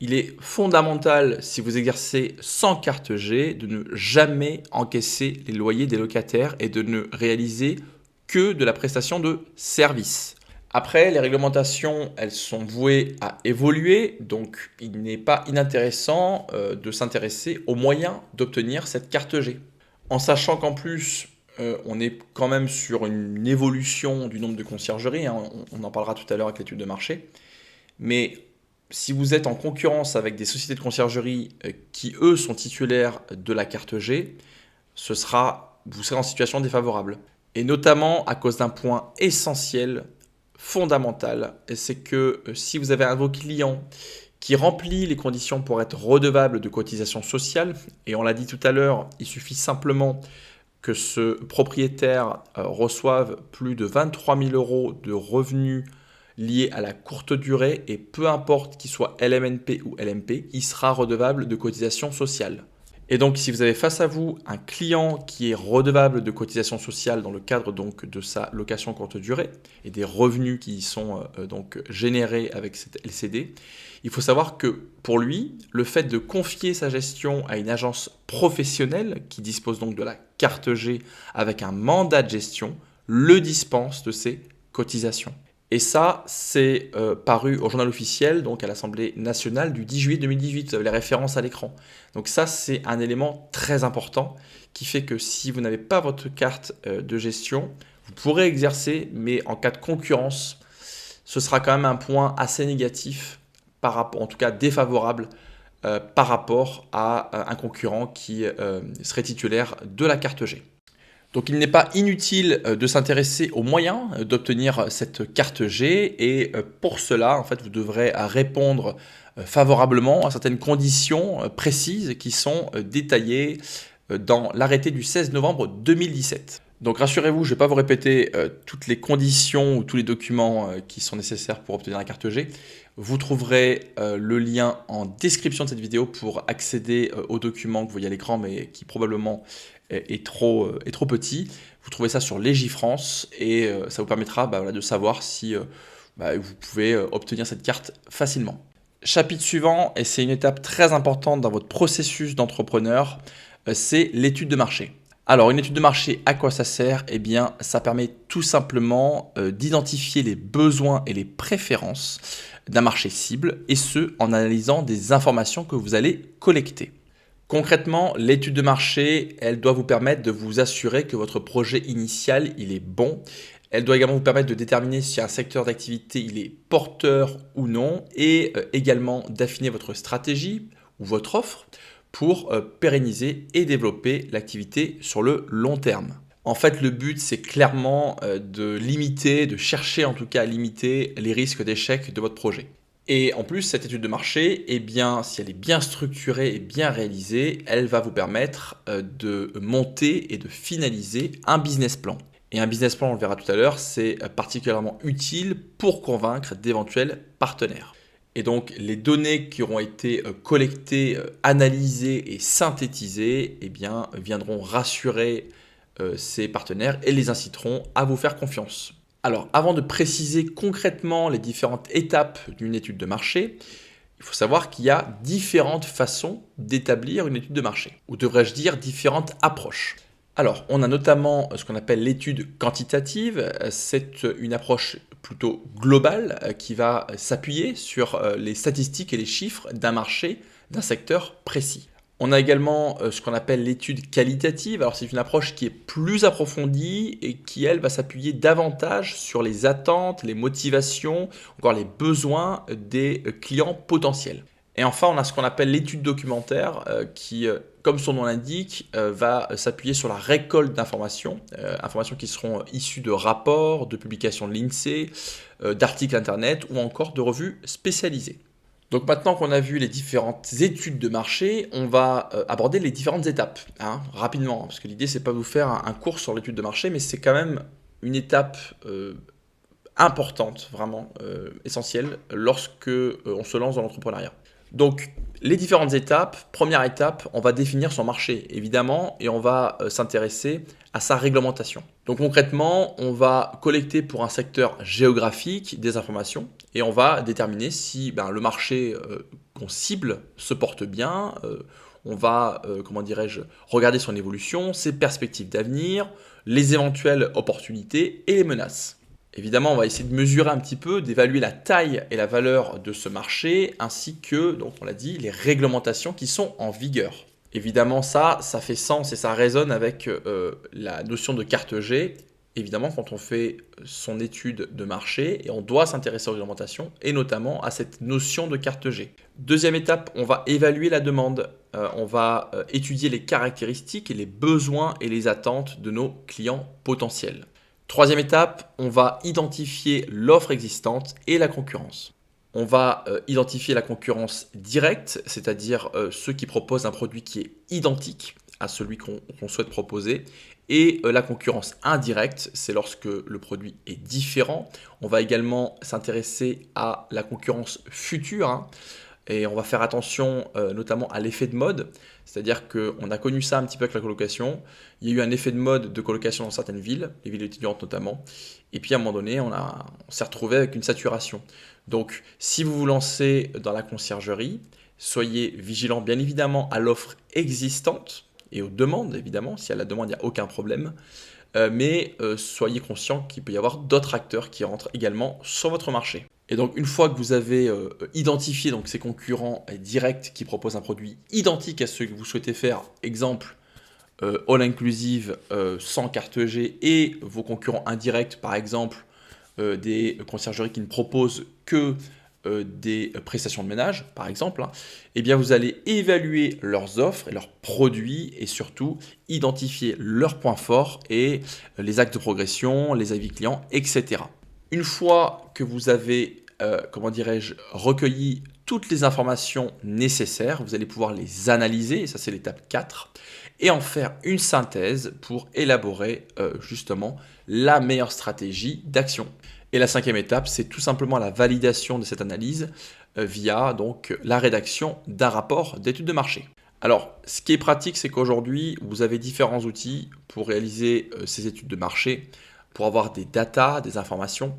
Speaker 1: Il est fondamental, si vous exercez sans carte G, de ne jamais encaisser les loyers des locataires et de ne réaliser que de la prestation de service. Après, les réglementations, elles sont vouées à évoluer, donc il n'est pas inintéressant de s'intéresser aux moyens d'obtenir cette carte G. En sachant qu'en plus, on est quand même sur une évolution du nombre de conciergeries, hein, on en parlera tout à l'heure avec l'étude de marché, mais si vous êtes en concurrence avec des sociétés de conciergerie qui, eux, sont titulaires de la carte G, vous serez en situation défavorable. Et notamment à cause d'un point essentiel, fondamental, c'est que si vous avez un de vos clients qui remplit les conditions pour être redevable de cotisations sociales, et on l'a dit tout à l'heure, il suffit simplement que ce propriétaire reçoive plus de 23 000 € de revenus liés à la courte durée, et peu importe qu'il soit LMNP ou LMP, il sera redevable de cotisations sociales. Et donc, si vous avez face à vous un client qui est redevable de cotisations sociales dans le cadre donc de sa location courte durée et des revenus qui y sont donc générés avec cette LCD, il faut savoir que pour lui, le fait de confier sa gestion à une agence professionnelle qui dispose donc de la carte G avec un mandat de gestion le dispense de ses cotisations. Et ça, c'est paru au journal officiel, donc à l'Assemblée nationale du 10 juillet 2018. Vous avez les références à l'écran. Donc ça, c'est un élément très important qui fait que si vous n'avez pas votre carte de gestion, vous pourrez exercer, mais en cas de concurrence, ce sera quand même un point assez négatif, en tout cas défavorable, par rapport à un concurrent qui serait titulaire de la carte G. Donc il n'est pas inutile de s'intéresser aux moyens d'obtenir cette carte G, et pour cela, en fait, vous devrez répondre favorablement à certaines conditions précises qui sont détaillées dans l'arrêté du 16 novembre 2017. Donc rassurez-vous, je ne vais pas vous répéter toutes les conditions ou tous les documents qui sont nécessaires pour obtenir la carte G. Vous trouverez le lien en description de cette vidéo pour accéder aux documents que vous voyez à l'écran, mais qui probablement est trop petit. Vous trouvez ça sur Légifrance, et ça vous permettra de savoir si vous pouvez obtenir cette carte facilement. Chapitre suivant, et c'est une étape très importante dans votre processus d'entrepreneur, c'est l'étude de marché. Alors, une étude de marché, à quoi ça sert? Eh bien, ça permet tout simplement d'identifier les besoins et les préférences d'un marché cible, et ce, en analysant des informations que vous allez collecter. Concrètement, l'étude de marché, elle doit vous permettre de vous assurer que votre projet initial, il est bon. Elle doit également vous permettre de déterminer si un secteur d'activité, il est porteur ou non, et également d'affiner votre stratégie ou votre offre pour pérenniser et développer l'activité sur le long terme. En fait, le but, c'est clairement de chercher en tout cas à limiter les risques d'échec de votre projet. Et en plus, cette étude de marché, eh bien, si elle est bien structurée et bien réalisée, elle va vous permettre de monter et de finaliser un business plan. Et un business plan, on le verra tout à l'heure, c'est particulièrement utile pour convaincre d'éventuels partenaires. Et donc, les données qui auront été collectées, analysées et synthétisées, eh bien, viendront rassurer ces partenaires et les inciteront à vous faire confiance. Alors, avant de préciser concrètement les différentes étapes d'une étude de marché, il faut savoir qu'il y a différentes façons d'établir une étude de marché, ou devrais-je dire différentes approches. Alors, on a notamment ce qu'on appelle l'étude quantitative. C'est une approche plutôt globale qui va s'appuyer sur les statistiques et les chiffres d'un marché, d'un secteur précis. On a également ce qu'on appelle l'étude qualitative. Alors, c'est une approche qui est plus approfondie et qui, elle, va s'appuyer davantage sur les attentes, les motivations, encore les besoins des clients potentiels. Et enfin, on a ce qu'on appelle l'étude documentaire qui, comme son nom l'indique, va s'appuyer sur la récolte d'informations, informations qui seront issues de rapports, de publications de l'INSEE, d'articles internet ou encore de revues spécialisées. Donc maintenant qu'on a vu les différentes études de marché, on va aborder les différentes étapes, rapidement, parce que l'idée c'est pas de vous faire un cours sur l'étude de marché, mais c'est quand même une étape importante, vraiment essentielle, lorsque on se lance dans l'entrepreneuriat. Donc, les différentes étapes. Première étape, on va définir son marché, évidemment, et on va s'intéresser à sa réglementation. Donc concrètement, on va collecter pour un secteur géographique des informations et on va déterminer si le marché qu'on cible se porte bien. On va, regarder son évolution, ses perspectives d'avenir, les éventuelles opportunités et les menaces. Évidemment, on va essayer de mesurer un petit peu, d'évaluer la taille et la valeur de ce marché, ainsi que, donc on l'a dit, les réglementations qui sont en vigueur. Évidemment, ça fait sens et ça résonne avec la notion de carte G. Évidemment, quand on fait son étude de marché, et on doit s'intéresser aux réglementations, et notamment à cette notion de carte G. Deuxième étape, on va évaluer la demande. On va étudier les caractéristiques et les besoins et les attentes de nos clients potentiels. Troisième étape, on va identifier l'offre existante et la concurrence. On va identifier la concurrence directe, c'est-à-dire ceux qui proposent un produit qui est identique à celui qu'on souhaite proposer. Et la concurrence indirecte, c'est lorsque le produit est différent. On va également s'intéresser à la concurrence future, et on va faire attention notamment à l'effet de mode, c'est-à-dire qu'on a connu ça un petit peu avec la colocation. Il y a eu un effet de mode de colocation dans certaines villes, les villes étudiantes notamment, et puis à un moment donné, on s'est retrouvé avec une saturation. Donc si vous vous lancez dans la conciergerie, soyez vigilant bien évidemment à l'offre existante et aux demandes évidemment. Si y a la demande, il n'y a aucun problème. Mais soyez conscient qu'il peut y avoir d'autres acteurs qui rentrent également sur votre marché. Et donc une fois que vous avez identifié donc, ces concurrents directs qui proposent un produit identique à ce que vous souhaitez faire, exemple all inclusive sans carte G, et vos concurrents indirects, par exemple des conciergeries qui ne proposent que des prestations de ménage, par exemple, eh bien vous allez évaluer leurs offres et leurs produits et surtout identifier leurs points forts et les axes de progression, les avis clients, etc. Une fois que vous avez recueilli toutes les informations nécessaires, vous allez pouvoir les analyser, et ça c'est l'étape 4, et en faire une synthèse pour élaborer justement la meilleure stratégie d'action. Et la cinquième étape, c'est tout simplement la validation de cette analyse via donc la rédaction d'un rapport d'étude de marché. Alors, ce qui est pratique, c'est qu'aujourd'hui, vous avez différents outils pour réaliser ces études de marché, pour avoir des datas, des informations.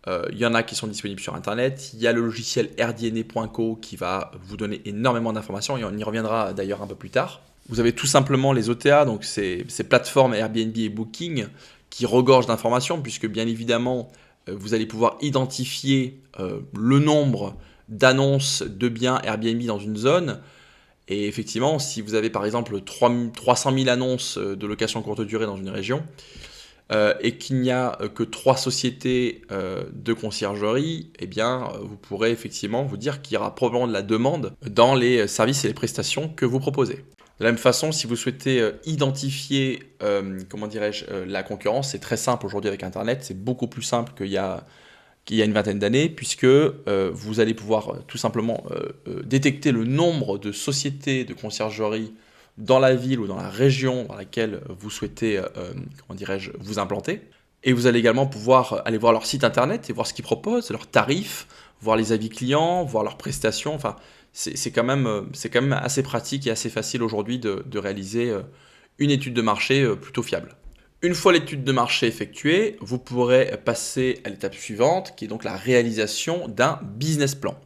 Speaker 1: Il y en a qui sont disponibles sur Internet. Il y a le logiciel rdna.co qui va vous donner énormément d'informations et on y reviendra d'ailleurs un peu plus tard. Vous avez tout simplement les OTA, donc ces plateformes Airbnb et Booking qui regorgent d'informations puisque bien évidemment, vous allez pouvoir identifier le nombre d'annonces de biens Airbnb dans une zone. Et effectivement, si vous avez par exemple 300 000 annonces de location courte durée dans une région et qu'il n'y a que 3 sociétés de conciergerie, eh bien, vous pourrez effectivement vous dire qu'il y aura probablement de la demande dans les services et les prestations que vous proposez. De la même façon, si vous souhaitez identifier la concurrence, c'est très simple aujourd'hui avec Internet, c'est beaucoup plus simple qu'il y a une vingtaine d'années, puisque vous allez pouvoir tout simplement détecter le nombre de sociétés de conciergerie dans la ville ou dans la région dans laquelle vous souhaitez vous implanter. Et vous allez également pouvoir aller voir leur site internet et voir ce qu'ils proposent, leurs tarifs, voir les avis clients, voir leurs prestations. Enfin, c'est quand même assez pratique et assez facile aujourd'hui de réaliser une étude de marché plutôt fiable. Une fois l'étude de marché effectuée, vous pourrez passer à l'étape suivante, qui est donc la réalisation d'un business plan.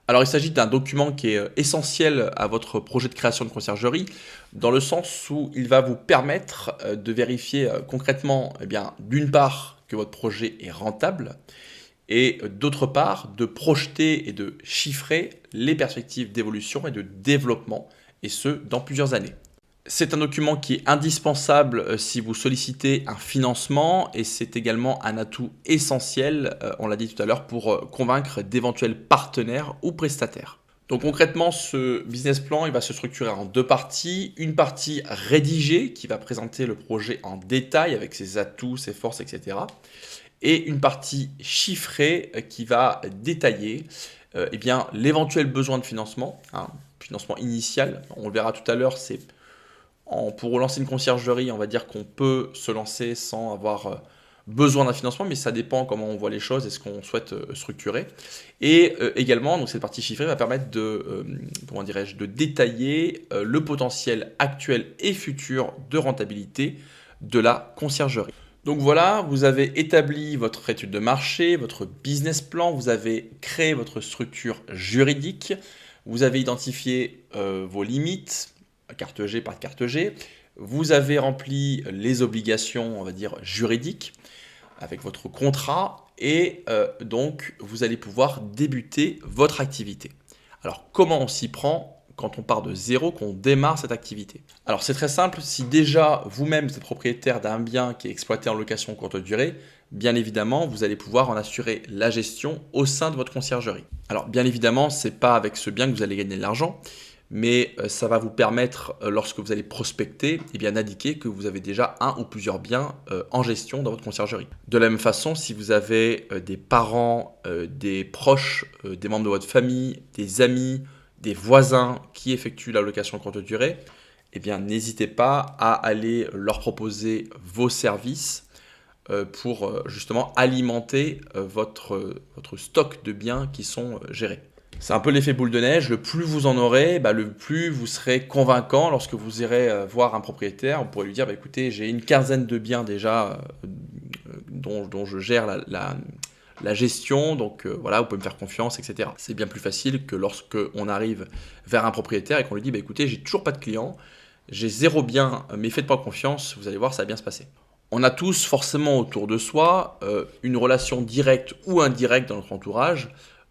Speaker 1: Alors il s'agit d'un document qui est essentiel à votre projet de création de conciergerie, dans le sens où il va vous permettre de vérifier concrètement, d'une part, que votre projet est rentable, et d'autre part, de projeter et de chiffrer les perspectives d'évolution et de développement, et ce, dans plusieurs années. C'est un document qui est indispensable si vous sollicitez un financement et c'est également un atout essentiel, on l'a dit tout à l'heure, pour convaincre d'éventuels partenaires ou prestataires. Donc concrètement, ce business plan il va se structurer en deux parties. Une partie rédigée qui va présenter le projet en détail avec ses atouts, ses forces, etc. Et une partie chiffrée qui va détailler l'éventuel besoin de financement, financement initial. On le verra tout à l'heure, pour lancer une conciergerie, on va dire qu'on peut se lancer sans avoir besoin d'un financement, mais ça dépend comment on voit les choses et ce qu'on souhaite structurer. Et également, donc cette partie chiffrée va permettre de détailler le potentiel actuel et futur de rentabilité de la conciergerie. Donc voilà, vous avez établi votre étude de marché, votre business plan, vous avez créé votre structure juridique, vous avez identifié vos limites, carte G par carte G. Vous avez rempli les obligations, on va dire, juridiques avec votre contrat et donc vous allez pouvoir débuter votre activité. Alors comment on s'y prend quand on part de zéro, qu'on démarre cette activité? Alors c'est très simple, si déjà vous-même vous êtes propriétaire d'un bien qui est exploité en location courte durée, bien évidemment vous allez pouvoir en assurer la gestion au sein de votre conciergerie. Alors bien évidemment, ce n'est pas avec ce bien que vous allez gagner de l'argent, mais ça va vous permettre, lorsque vous allez prospecter, d'indiquer que vous avez déjà un ou plusieurs biens en gestion dans votre conciergerie. De la même façon, si vous avez des parents, des proches, des membres de votre famille, des amis, des voisins qui effectuent la location courte durée, n'hésitez pas à aller leur proposer vos services pour justement alimenter votre stock de biens qui sont gérés. C'est un peu l'effet boule de neige, le plus vous en aurez, le plus vous serez convaincant lorsque vous irez voir un propriétaire. On pourrait lui dire, écoutez, j'ai une quinzaine de biens déjà dont je gère la gestion, donc voilà, vous pouvez me faire confiance, etc. C'est bien plus facile que lorsque on arrive vers un propriétaire et qu'on lui dit, écoutez, j'ai toujours pas de clients, j'ai 0 bien, mais faites-moi confiance, vous allez voir, ça va bien se passer. On a tous forcément autour de soi une relation directe ou indirecte dans notre entourage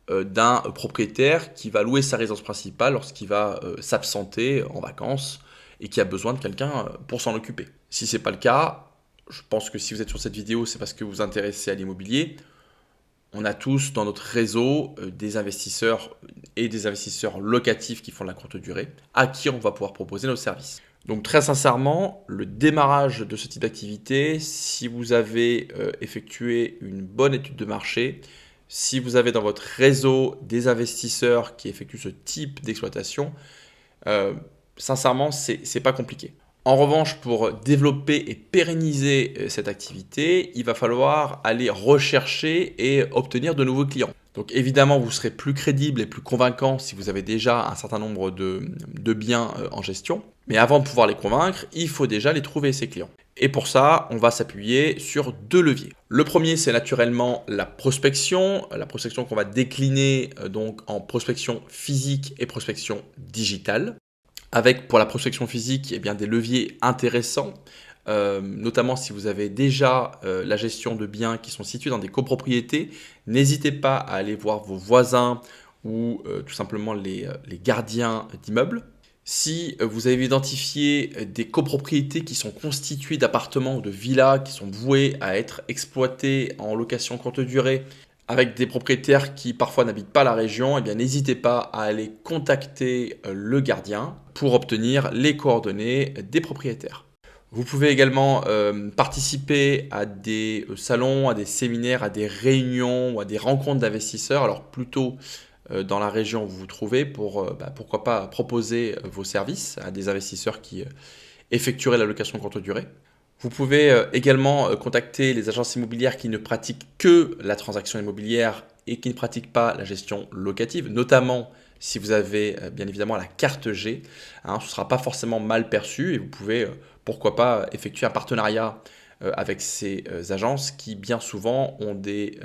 Speaker 1: d'un propriétaire qui va louer sa résidence principale lorsqu'il va s'absenter en vacances et qui a besoin de quelqu'un pour s'en occuper. Si ce n'est pas le cas, je pense que si vous êtes sur cette vidéo, c'est parce que vous vous intéressez à l'immobilier. On a tous dans notre réseau des investisseurs et des investisseurs locatifs qui font de la courte durée, à qui on va pouvoir proposer nos services. Donc très sincèrement, le démarrage de ce type d'activité, si vous avez effectué une bonne étude de marché, si vous avez dans votre réseau des investisseurs qui effectuent ce type d'exploitation, sincèrement, c'est pas compliqué. En revanche, pour développer et pérenniser cette activité, il va falloir aller rechercher et obtenir de nouveaux clients. Donc évidemment, vous serez plus crédible et plus convaincant si vous avez déjà un certain nombre de biens en gestion. Mais avant de pouvoir les convaincre, il faut déjà les trouver, ces clients. Et pour ça, on va s'appuyer sur 2 leviers. Le premier, c'est naturellement la prospection qu'on va décliner donc en prospection physique et prospection digitale. Avec, pour la prospection physique, des leviers intéressants, notamment si vous avez déjà la gestion de biens qui sont situés dans des copropriétés. N'hésitez pas à aller voir vos voisins ou tout simplement les gardiens d'immeubles. Si vous avez identifié des copropriétés qui sont constituées d'appartements ou de villas qui sont vouées à être exploitées en location courte durée avec des propriétaires qui parfois n'habitent pas la région, n'hésitez pas à aller contacter le gardien pour obtenir les coordonnées des propriétaires. Vous pouvez également participer à des salons, à des séminaires, à des réunions ou à des rencontres d'investisseurs, alors plutôt dans la région où vous vous trouvez pour, pourquoi pas, proposer vos services à des investisseurs qui effectueraient la location courte durée. Vous pouvez également contacter les agences immobilières qui ne pratiquent que la transaction immobilière et qui ne pratiquent pas la gestion locative, notamment si vous avez bien évidemment la carte G. Ce ne sera pas forcément mal perçu et vous pouvez, pourquoi pas, effectuer un partenariat avec ces agences qui bien souvent ont des,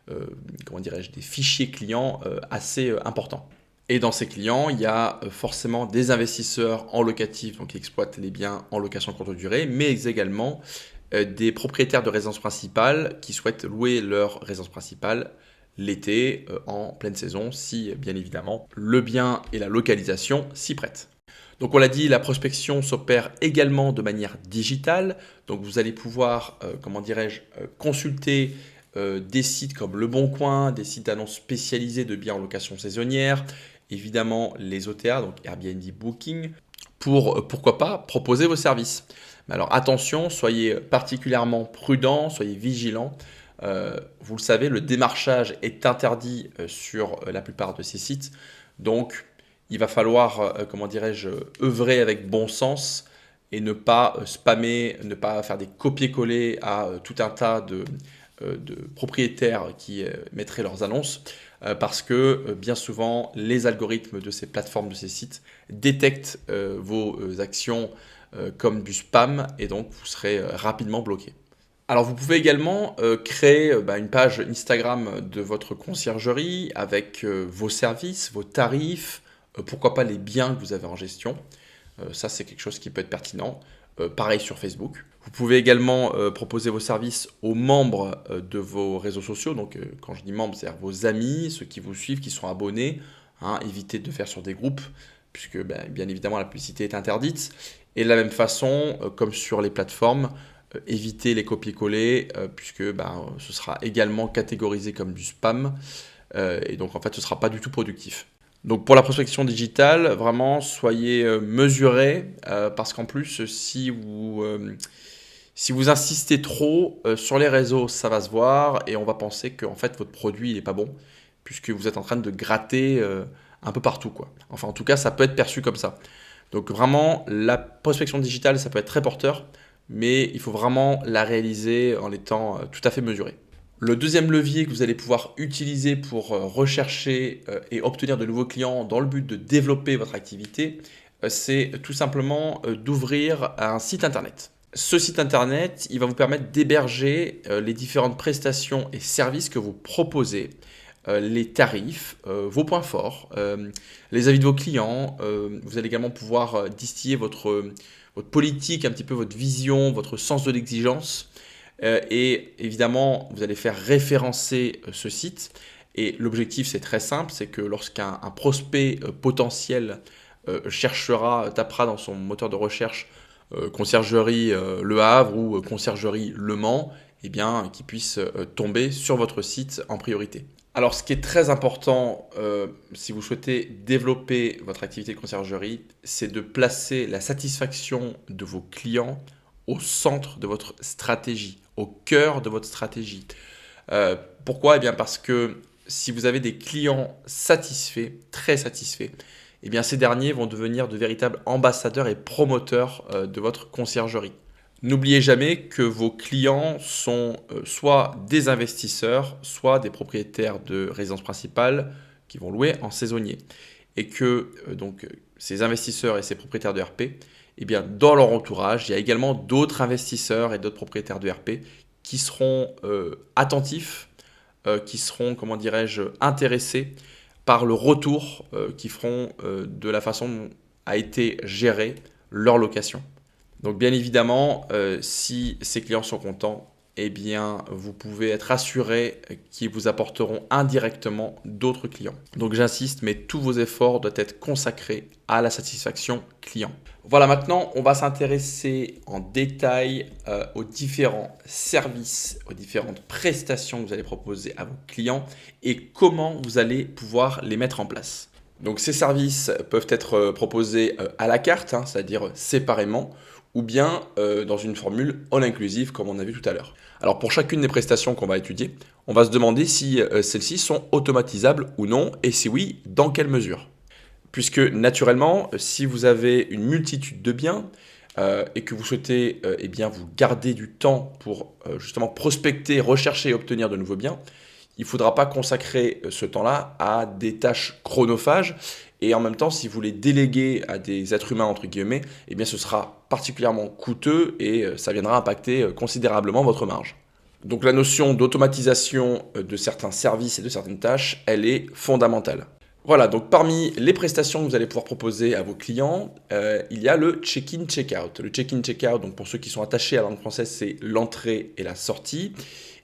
Speaker 1: des fichiers clients assez importants. Et dans ces clients, il y a forcément des investisseurs en locatif, donc qui exploitent les biens en location courte durée, mais également des propriétaires de résidence principale qui souhaitent louer leur résidence principale l'été en pleine saison, si bien évidemment le bien et la localisation s'y prêtent. Donc on l'a dit, la prospection s'opère également de manière digitale. Donc vous allez pouvoir, consulter des sites comme Le Bon Coin, des sites d'annonces spécialisés de biens en location saisonnière, évidemment les OTA, donc Airbnb Booking, pour, pourquoi pas, proposer vos services. Mais alors attention, soyez particulièrement prudents, soyez vigilants. Vous le savez, le démarchage est interdit sur la plupart de ces sites. Donc, il va falloir, œuvrer avec bon sens et ne pas spammer, ne pas faire des copier-coller à tout un tas de propriétaires qui mettraient leurs annonces. Parce que bien souvent, les algorithmes de ces plateformes, de ces sites, détectent vos actions comme du spam et donc vous serez rapidement bloqué. Alors vous pouvez également créer une page Instagram de votre conciergerie avec vos services, vos tarifs, pourquoi pas les biens que vous avez en gestion. Ça c'est quelque chose qui peut être pertinent. Pareil sur Facebook. Vous pouvez également proposer vos services aux membres de vos réseaux sociaux. Donc quand je dis membres, c'est-à-dire vos amis, ceux qui vous suivent, qui sont abonnés. Évitez de faire sur des groupes puisque bien évidemment la publicité est interdite. Et de la même façon, comme sur les plateformes, évitez les copier-coller puisque ce sera également catégorisé comme du spam et donc en fait ce ne sera pas du tout productif. Donc pour la prospection digitale, vraiment soyez mesurés parce qu'en plus si vous insistez trop sur les réseaux, ça va se voir et on va penser que en fait votre produit n'est pas bon puisque vous êtes en train de gratter un peu partout, quoi. Enfin en tout cas ça peut être perçu comme ça. Donc vraiment la prospection digitale ça peut être très porteur, mais il faut vraiment la réaliser en étant tout à fait mesuré. Le deuxième levier que vous allez pouvoir utiliser pour rechercher et obtenir de nouveaux clients dans le but de développer votre activité, c'est tout simplement d'ouvrir un site internet. Ce site internet, il va vous permettre d'héberger les différentes prestations et services que vous proposez, les tarifs, vos points forts, les avis de vos clients. Vous allez également pouvoir distiller votre politique, un petit peu votre vision, votre sens de l'exigence. Et évidemment, vous allez faire référencer ce site. Et l'objectif, c'est très simple, c'est que lorsqu'un prospect potentiel tapera dans son moteur de recherche conciergerie Le Havre ou conciergerie Le Mans, eh bien, qu'il puisse tomber sur votre site en priorité. Alors, ce qui est très important si vous souhaitez développer votre activité de conciergerie, c'est de placer la satisfaction de vos clients au centre de votre stratégie, au cœur de votre stratégie. Pourquoi ? Eh bien parce que si vous avez des clients satisfaits, très satisfaits, eh bien ces derniers vont devenir de véritables ambassadeurs et promoteurs de votre conciergerie. N'oubliez jamais que vos clients sont soit des investisseurs, soit des propriétaires de résidences principales qui vont louer en saisonnier. Et que ces investisseurs et ces propriétaires de RP, eh bien, dans leur entourage, il y a également d'autres investisseurs et d'autres propriétaires de RP qui seront attentifs, qui seront, intéressés par le retour qu'ils feront de la façon dont a été gérée leur location. Donc bien évidemment, si ces clients sont contents, eh bien vous pouvez être assuré qu'ils vous apporteront indirectement d'autres clients. Donc j'insiste, mais tous vos efforts doivent être consacrés à la satisfaction client. Voilà, maintenant on va s'intéresser en détail aux différents services, aux différentes prestations que vous allez proposer à vos clients et comment vous allez pouvoir les mettre en place. Donc ces services peuvent être proposés à la carte, c'est-à-dire séparément, ou bien dans une formule all inclusive comme on a vu tout à l'heure. Alors pour chacune des prestations qu'on va étudier, on va se demander si celles-ci sont automatisables ou non, et si oui, dans quelle mesure. Puisque naturellement, si vous avez une multitude de biens et que vous souhaitez vous garder du temps pour justement prospecter, rechercher et obtenir de nouveaux biens, il ne faudra pas consacrer ce temps-là à des tâches chronophages. Et en même temps, si vous les déléguez à des êtres humains, entre guillemets, eh bien, ce sera particulièrement coûteux et ça viendra impacter considérablement votre marge. Donc la notion d'automatisation de certains services et de certaines tâches, elle est fondamentale. Voilà, donc parmi les prestations que vous allez pouvoir proposer à vos clients, il y a le check-in, check-out. Le check-in, check-out, donc pour ceux qui sont attachés à la langue française, c'est l'entrée et la sortie.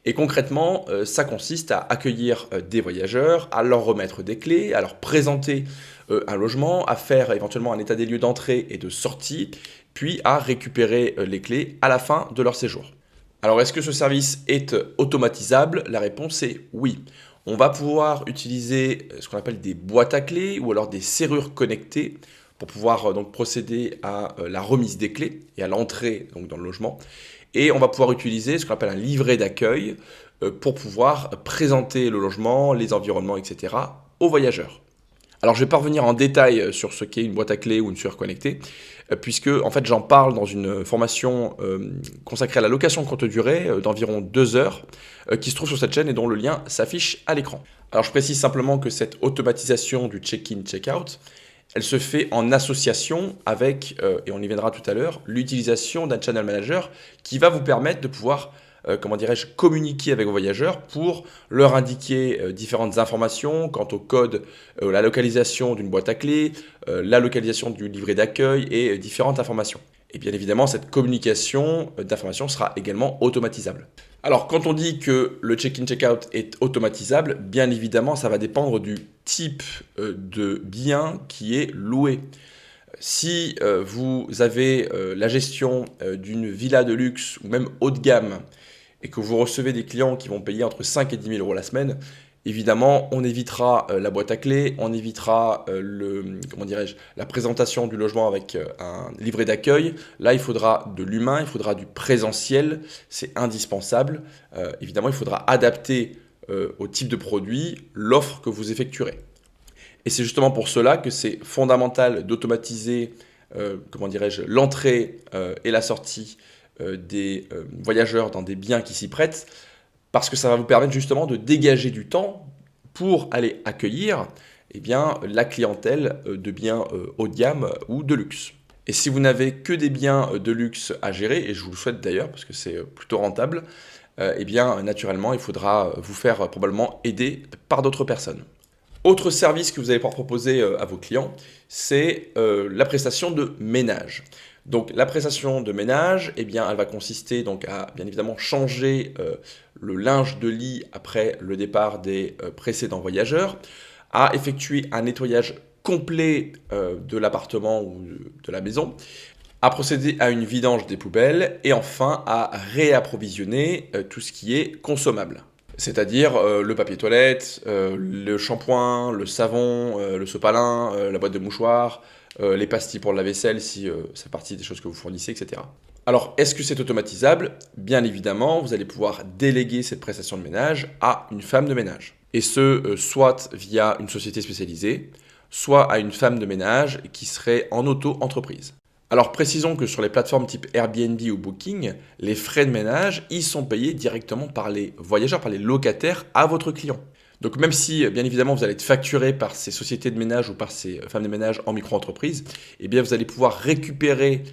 Speaker 1: Et concrètement, ça consiste à accueillir des voyageurs, à leur remettre des clés, à leur présenter un logement, à faire éventuellement un état des lieux d'entrée et de sortie, puis à récupérer les clés à la fin de leur séjour. Alors, est-ce que ce service est automatisable? La réponse est oui. On va pouvoir utiliser ce qu'on appelle des boîtes à clés ou alors des serrures connectées pour pouvoir donc procéder à la remise des clés et à l'entrée donc dans le logement. Et on va pouvoir utiliser ce qu'on appelle un livret d'accueil pour pouvoir présenter le logement, les environnements, etc. aux voyageurs. Alors je ne vais pas revenir en détail sur ce qu'est une boîte à clés ou une serrure connectée, puisque en fait j'en parle dans une formation consacrée à la location courte durée d'environ 2 heures, qui se trouve sur cette chaîne et dont le lien s'affiche à l'écran. Alors je précise simplement que cette automatisation du check-in, check-out, elle se fait en association avec, et on y viendra tout à l'heure, l'utilisation d'un channel manager qui va vous permettre de pouvoir communiquer avec vos voyageurs pour leur indiquer différentes informations quant au code, la localisation d'une boîte à clés, la localisation du livret d'accueil et différentes informations. Et bien évidemment, cette communication d'informations sera également automatisable. Alors, quand on dit que le check-in, check-out est automatisable, bien évidemment, ça va dépendre du type de bien qui est loué. Si vous avez la gestion d'une villa de luxe ou même haut de gamme et que vous recevez des clients qui vont payer entre 5 et 10 000 euros la semaine, évidemment, on évitera la boîte à clés, on évitera la présentation du logement avec un livret d'accueil. Là, il faudra de l'humain, il faudra du présentiel, c'est indispensable. Évidemment, il faudra adapter au type de produit l'offre que vous effectuerez. Et c'est justement pour cela que c'est fondamental d'automatiser l'entrée et la sortie des voyageurs dans des biens qui s'y prêtent, parce que ça va vous permettre justement de dégager du temps pour aller accueillir la clientèle de biens haut de gamme ou de luxe. Et si vous n'avez que des biens de luxe à gérer, et je vous le souhaite d'ailleurs parce que c'est plutôt rentable, naturellement il faudra vous faire probablement aider par d'autres personnes. Autre service que vous allez pouvoir proposer à vos clients, c'est la prestation de ménage. Donc la prestation de ménage, elle va consister donc à bien évidemment changer le linge de lit après le départ des précédents voyageurs, à effectuer un nettoyage complet de l'appartement ou de la maison, à procéder à une vidange des poubelles et enfin à réapprovisionner tout ce qui est consommable. C'est-à-dire le papier toilette, le shampoing, le savon, le sopalin, la boîte de mouchoirs, les pastilles pour la vaisselle si ça fait partie des choses que vous fournissez, etc. Alors, est-ce que c'est automatisable? Bien évidemment, vous allez pouvoir déléguer cette prestation de ménage à une femme de ménage. Et ce, soit via une société spécialisée, soit à une femme de ménage qui serait en auto-entreprise. Alors précisons que sur les plateformes type Airbnb ou Booking, les frais de ménage, ils sont payés directement par les voyageurs, par les locataires à votre client. Donc même si, bien évidemment, vous allez être facturé par ces sociétés de ménage ou par ces femmes de ménage en micro-entreprise, vous allez pouvoir récupérer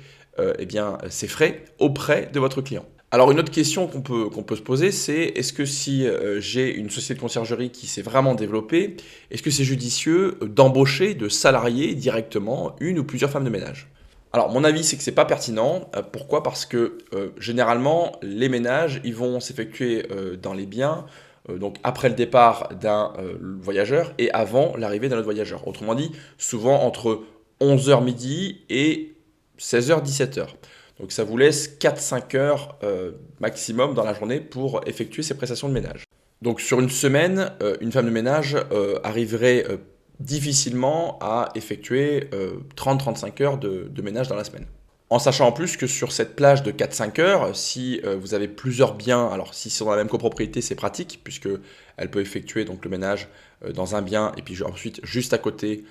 Speaker 1: ces frais auprès de votre client. Alors une autre question qu'on peut se poser, c'est est-ce que si j'ai une société de conciergerie qui s'est vraiment développée, est-ce que c'est judicieux d'embaucher, de salarier directement une ou plusieurs femmes de ménage? Alors mon avis c'est que c'est pas pertinent. Pourquoi? Parce que généralement les ménages ils vont s'effectuer dans les biens donc après le départ d'un voyageur et avant l'arrivée d'un autre voyageur. Autrement dit, souvent entre 11h midi et 16h 17h. Donc ça vous laisse 4-5 heures maximum dans la journée pour effectuer ces prestations de ménage. Donc sur une semaine, une femme de ménage arriverait difficilement à effectuer 30-35 heures de ménage dans la semaine. En sachant en plus que sur cette plage de 4-5 heures, si vous avez plusieurs biens, alors si c'est dans la même copropriété, c'est pratique, puisqu'elle peut effectuer donc, le ménage dans un bien, et puis ensuite, juste à côté,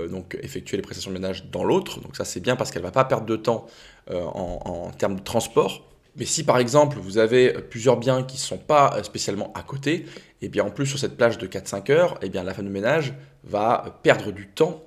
Speaker 1: donc, effectuer les prestations de ménage dans l'autre. Donc ça, c'est bien parce qu'elle ne va pas perdre de temps en termes de transport. Mais si par exemple vous avez plusieurs biens qui ne sont pas spécialement à côté, et bien en plus sur cette plage de 4-5 heures, et bien la femme de ménage va perdre du temps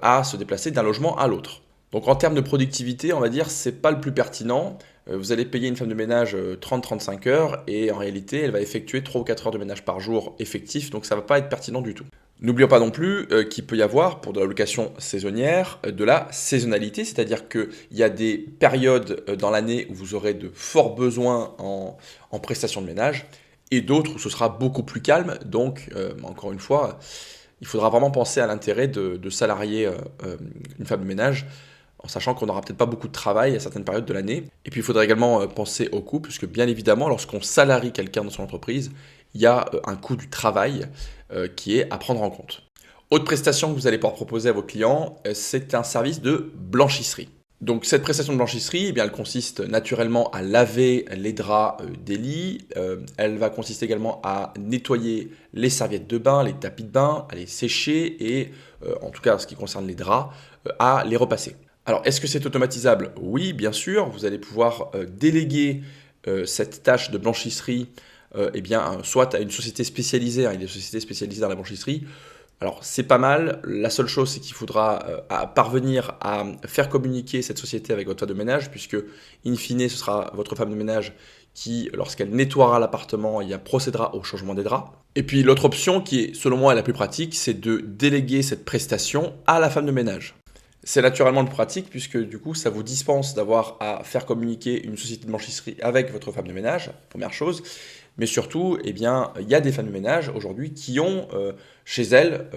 Speaker 1: à se déplacer d'un logement à l'autre. Donc en termes de productivité, on va dire, c'est pas le plus pertinent. Vous allez payer une femme de ménage 30-35 heures et en réalité, elle va effectuer 3 ou 4 heures de ménage par jour effectif, donc ça ne va pas être pertinent du tout. N'oublions pas non plus qu'il peut y avoir, pour de la location saisonnière, de la saisonnalité, c'est-à-dire qu'il y a des périodes dans l'année où vous aurez de forts besoins en prestations de ménage et d'autres où ce sera beaucoup plus calme. Donc, encore une fois, il faudra vraiment penser à l'intérêt de salarier une femme de ménage en sachant qu'on n'aura peut-être pas beaucoup de travail à certaines périodes de l'année. Et puis il faudrait également penser au coût, puisque bien évidemment, lorsqu'on salarie quelqu'un dans son entreprise, il y a un coût du travail qui est à prendre en compte. Autre prestation que vous allez pouvoir proposer à vos clients, c'est un service de blanchisserie. Donc cette prestation de blanchisserie, eh bien, elle consiste naturellement à laver les draps des lits, elle va consister également à nettoyer les serviettes de bain, les tapis de bain, à les sécher et, en tout cas en ce qui concerne les draps, à les repasser. Alors, est-ce que c'est automatisable? Oui, bien sûr. Vous allez pouvoir déléguer cette tâche de blanchisserie soit à une société spécialisée, il y a des sociétés spécialisées dans la blanchisserie. Alors, c'est pas mal. La seule chose, c'est qu'il faudra parvenir à faire communiquer cette société avec votre femme de ménage, puisque, in fine, ce sera votre femme de ménage qui, lorsqu'elle nettoiera l'appartement, procédera au changement des draps. Et puis, l'autre option, qui est, selon moi, la plus pratique, c'est de déléguer cette prestation à la femme de ménage. C'est naturellement le pratique puisque du coup ça vous dispense d'avoir à faire communiquer une société de blanchisserie avec votre femme de ménage, première chose. Mais surtout, il y a des femmes de ménage aujourd'hui qui ont chez elles,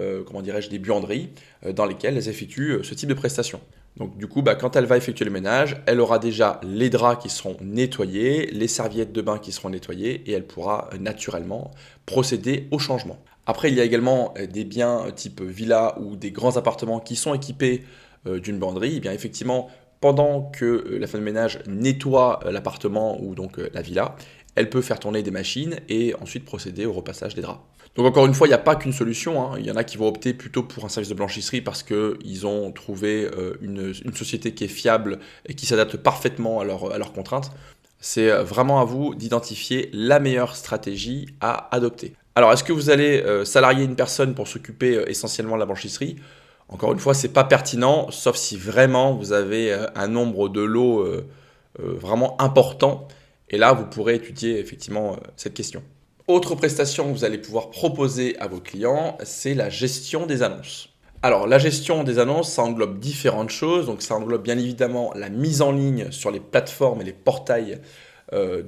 Speaker 1: des buanderies dans lesquelles elles effectuent ce type de prestation. Donc du coup, quand elle va effectuer le ménage, elle aura déjà les draps qui seront nettoyés, les serviettes de bain qui seront nettoyées et elle pourra naturellement procéder au changement. Après, il y a également des biens type villa ou des grands appartements qui sont équipés d'une buanderie. Et bien effectivement, pendant que la femme de ménage nettoie l'appartement ou donc la villa, elle peut faire tourner des machines et ensuite procéder au repassage des draps. Donc encore une fois, il n'y a pas qu'une solution. Il y en a qui vont opter plutôt pour un service de blanchisserie parce qu'ils ont trouvé une société qui est fiable et qui s'adapte parfaitement à leurs contraintes. C'est vraiment à vous d'identifier la meilleure stratégie à adopter. Alors, est-ce que vous allez salarier une personne pour s'occuper essentiellement de la blanchisserie? Encore une fois, ce n'est pas pertinent, sauf si vraiment vous avez un nombre de lots vraiment important. Et là, vous pourrez étudier effectivement cette question. Autre prestation que vous allez pouvoir proposer à vos clients, c'est la gestion des annonces. Alors, la gestion des annonces, ça englobe différentes choses. Donc, ça englobe bien évidemment la mise en ligne sur les plateformes et les portails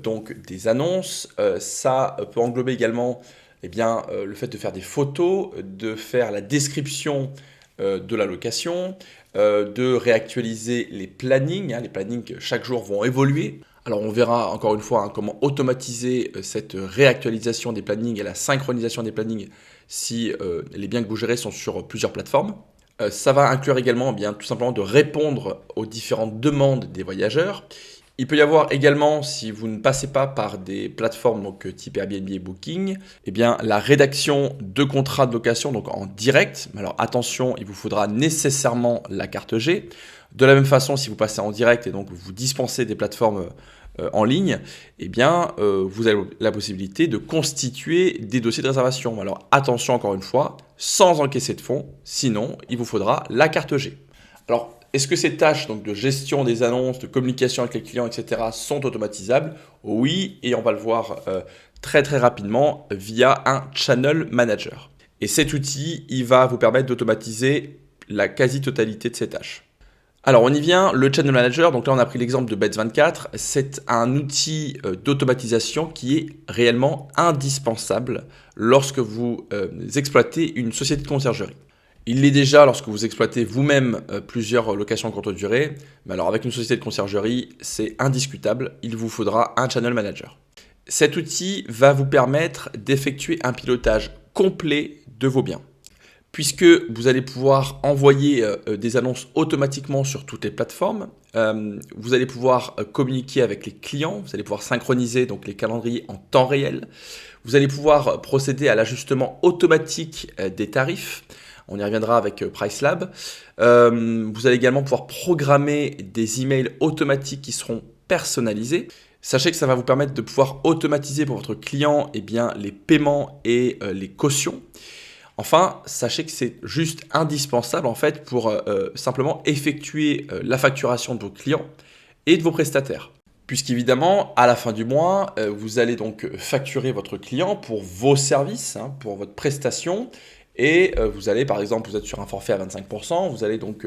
Speaker 1: donc des annonces. Ça peut englober également le fait de faire des photos, de faire la description de la location, de réactualiser les plannings. Les plannings chaque jour vont évoluer. Alors on verra encore une fois comment automatiser cette réactualisation des plannings et la synchronisation des plannings si les biens que vous gérez sont sur plusieurs plateformes. Ça va inclure également tout simplement de répondre aux différentes demandes des voyageurs. Il peut y avoir également, si vous ne passez pas par des plateformes donc type Airbnb et Booking, la rédaction de contrats de location donc en direct. Alors attention, il vous faudra nécessairement la carte G. De la même façon, si vous passez en direct et donc vous dispensez des plateformes en ligne, vous avez la possibilité de constituer des dossiers de réservation. Alors attention encore une fois, sans encaisser de fonds, sinon il vous faudra la carte G. Alors, est-ce que ces tâches donc, de gestion des annonces, de communication avec les clients, etc. sont automatisables? Oui, et on va le voir très très rapidement via un Channel Manager. Et cet outil, il va vous permettre d'automatiser la quasi-totalité de ces tâches. Alors on y vient, le Channel Manager, donc là on a pris l'exemple de Beds24, c'est un outil d'automatisation qui est réellement indispensable lorsque vous exploitez une société de conciergerie. Il l'est déjà lorsque vous exploitez vous-même plusieurs locations courte durée, mais alors avec une société de conciergerie, c'est indiscutable, il vous faudra un Channel Manager. Cet outil va vous permettre d'effectuer un pilotage complet de vos biens, puisque vous allez pouvoir envoyer des annonces automatiquement sur toutes les plateformes, vous allez pouvoir communiquer avec les clients, vous allez pouvoir synchroniser donc les calendriers en temps réel, vous allez pouvoir procéder à l'ajustement automatique des tarifs. On y reviendra avec Pricelab. Vous allez également pouvoir programmer des emails automatiques qui seront personnalisés. Sachez que ça va vous permettre de pouvoir automatiser pour votre client les paiements et les cautions. Enfin, sachez que c'est juste indispensable en fait pour simplement effectuer la facturation de vos clients et de vos prestataires. Puisqu'évidemment, à la fin du mois, vous allez donc facturer votre client pour vos services, pour votre prestation. Et vous allez, par exemple, vous êtes sur un forfait à 25%, vous allez donc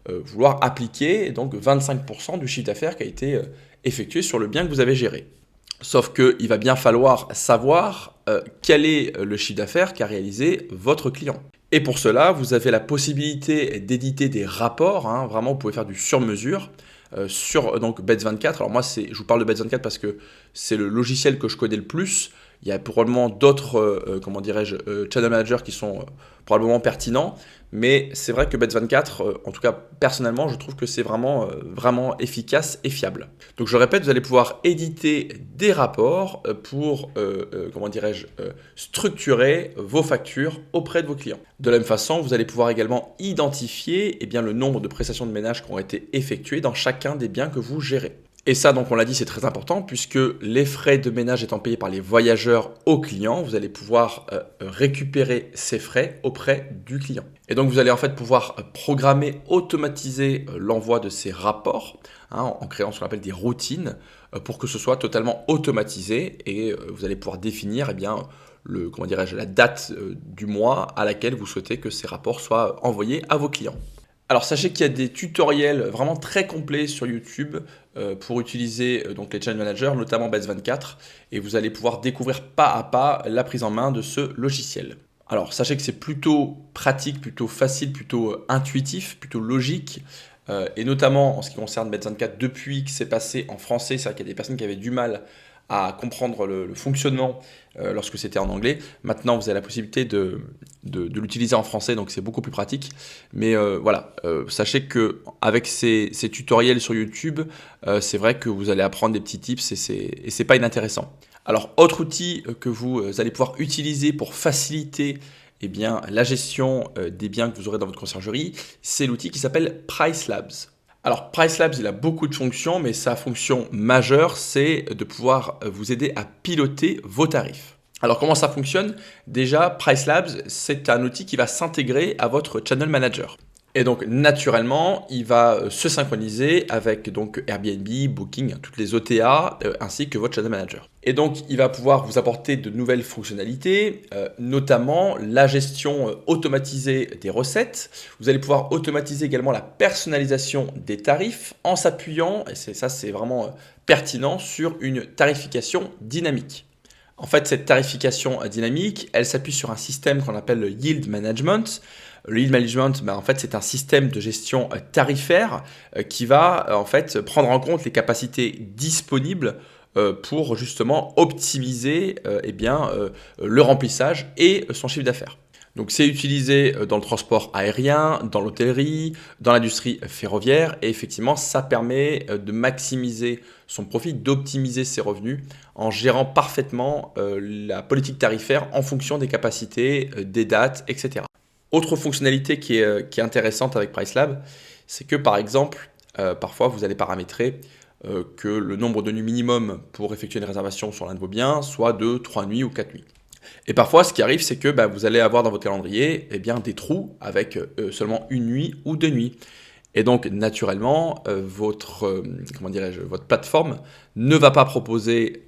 Speaker 1: vouloir appliquer donc 25% du chiffre d'affaires qui a été effectué sur le bien que vous avez géré. Sauf qu'il va bien falloir savoir quel est le chiffre d'affaires qu'a réalisé votre client. Et pour cela, vous avez la possibilité d'éditer des rapports. Vraiment, vous pouvez faire du sur-mesure sur donc Bets24. Alors moi, je vous parle de Bets24 parce que c'est le logiciel que je connais le plus. Il y a probablement d'autres channel managers qui sont probablement pertinents. Mais c'est vrai que Bets24, en tout cas personnellement, je trouve que c'est vraiment efficace et fiable. Donc je répète, vous allez pouvoir éditer des rapports pour structurer vos factures auprès de vos clients. De la même façon, vous allez pouvoir également identifier le nombre de prestations de ménage qui ont été effectuées dans chacun des biens que vous gérez. Et ça, donc on l'a dit, c'est très important puisque les frais de ménage étant payés par les voyageurs aux clients, vous allez pouvoir récupérer ces frais auprès du client. Et donc vous allez en fait pouvoir programmer, automatiser l'envoi de ces rapports en créant ce qu'on appelle des routines pour que ce soit totalement automatisé et vous allez pouvoir définir la date du mois à laquelle vous souhaitez que ces rapports soient envoyés à vos clients. Alors sachez qu'il y a des tutoriels vraiment très complets sur YouTube pour utiliser les channel managers, notamment Bets24, et vous allez pouvoir découvrir pas à pas la prise en main de ce logiciel. Alors sachez que c'est plutôt pratique, plutôt facile, plutôt intuitif, plutôt logique, et notamment en ce qui concerne Bets24, depuis que c'est passé en français, c'est vrai qu'il y a des personnes qui avaient du mal à comprendre le fonctionnement lorsque c'était en anglais. Maintenant, vous avez la possibilité de l'utiliser en français, donc c'est beaucoup plus pratique. Mais sachez qu'avec ces tutoriels sur YouTube, c'est vrai que vous allez apprendre des petits tips et c'est pas inintéressant. Alors, autre outil que vous allez pouvoir utiliser pour faciliter la gestion des biens que vous aurez dans votre conciergerie, c'est l'outil qui s'appelle PriceLabs. Alors, PriceLabs, il a beaucoup de fonctions, mais sa fonction majeure, c'est de pouvoir vous aider à piloter vos tarifs. Alors, comment ça fonctionne? Déjà, PriceLabs, c'est un outil qui va s'intégrer à votre channel manager. Et donc, naturellement, il va se synchroniser avec Airbnb, Booking, toutes les OTA, ainsi que votre channel manager. Et donc, il va pouvoir vous apporter de nouvelles fonctionnalités, notamment la gestion automatisée des recettes. Vous allez pouvoir automatiser également la personnalisation des tarifs en s'appuyant, et c'est vraiment pertinent, sur une tarification dynamique. En fait, cette tarification dynamique, elle s'appuie sur un système qu'on appelle le yield management. Le yield management, en fait, c'est un système de gestion tarifaire qui va en fait prendre en compte les capacités disponibles pour justement optimiser le remplissage et son chiffre d'affaires. Donc c'est utilisé dans le transport aérien, dans l'hôtellerie, dans l'industrie ferroviaire et effectivement ça permet de maximiser son profit, d'optimiser ses revenus en gérant parfaitement la politique tarifaire en fonction des capacités, des dates, etc. Autre fonctionnalité qui est intéressante avec PriceLabs, c'est que par exemple, parfois vous allez paramétrer que le nombre de nuits minimum pour effectuer une réservation sur l'un de vos biens soit de 3 nuits ou 4 nuits. Et parfois, ce qui arrive, c'est que vous allez avoir dans votre calendrier des trous avec seulement une nuit ou 2 nuits. Et donc, naturellement, votre plateforme ne va pas proposer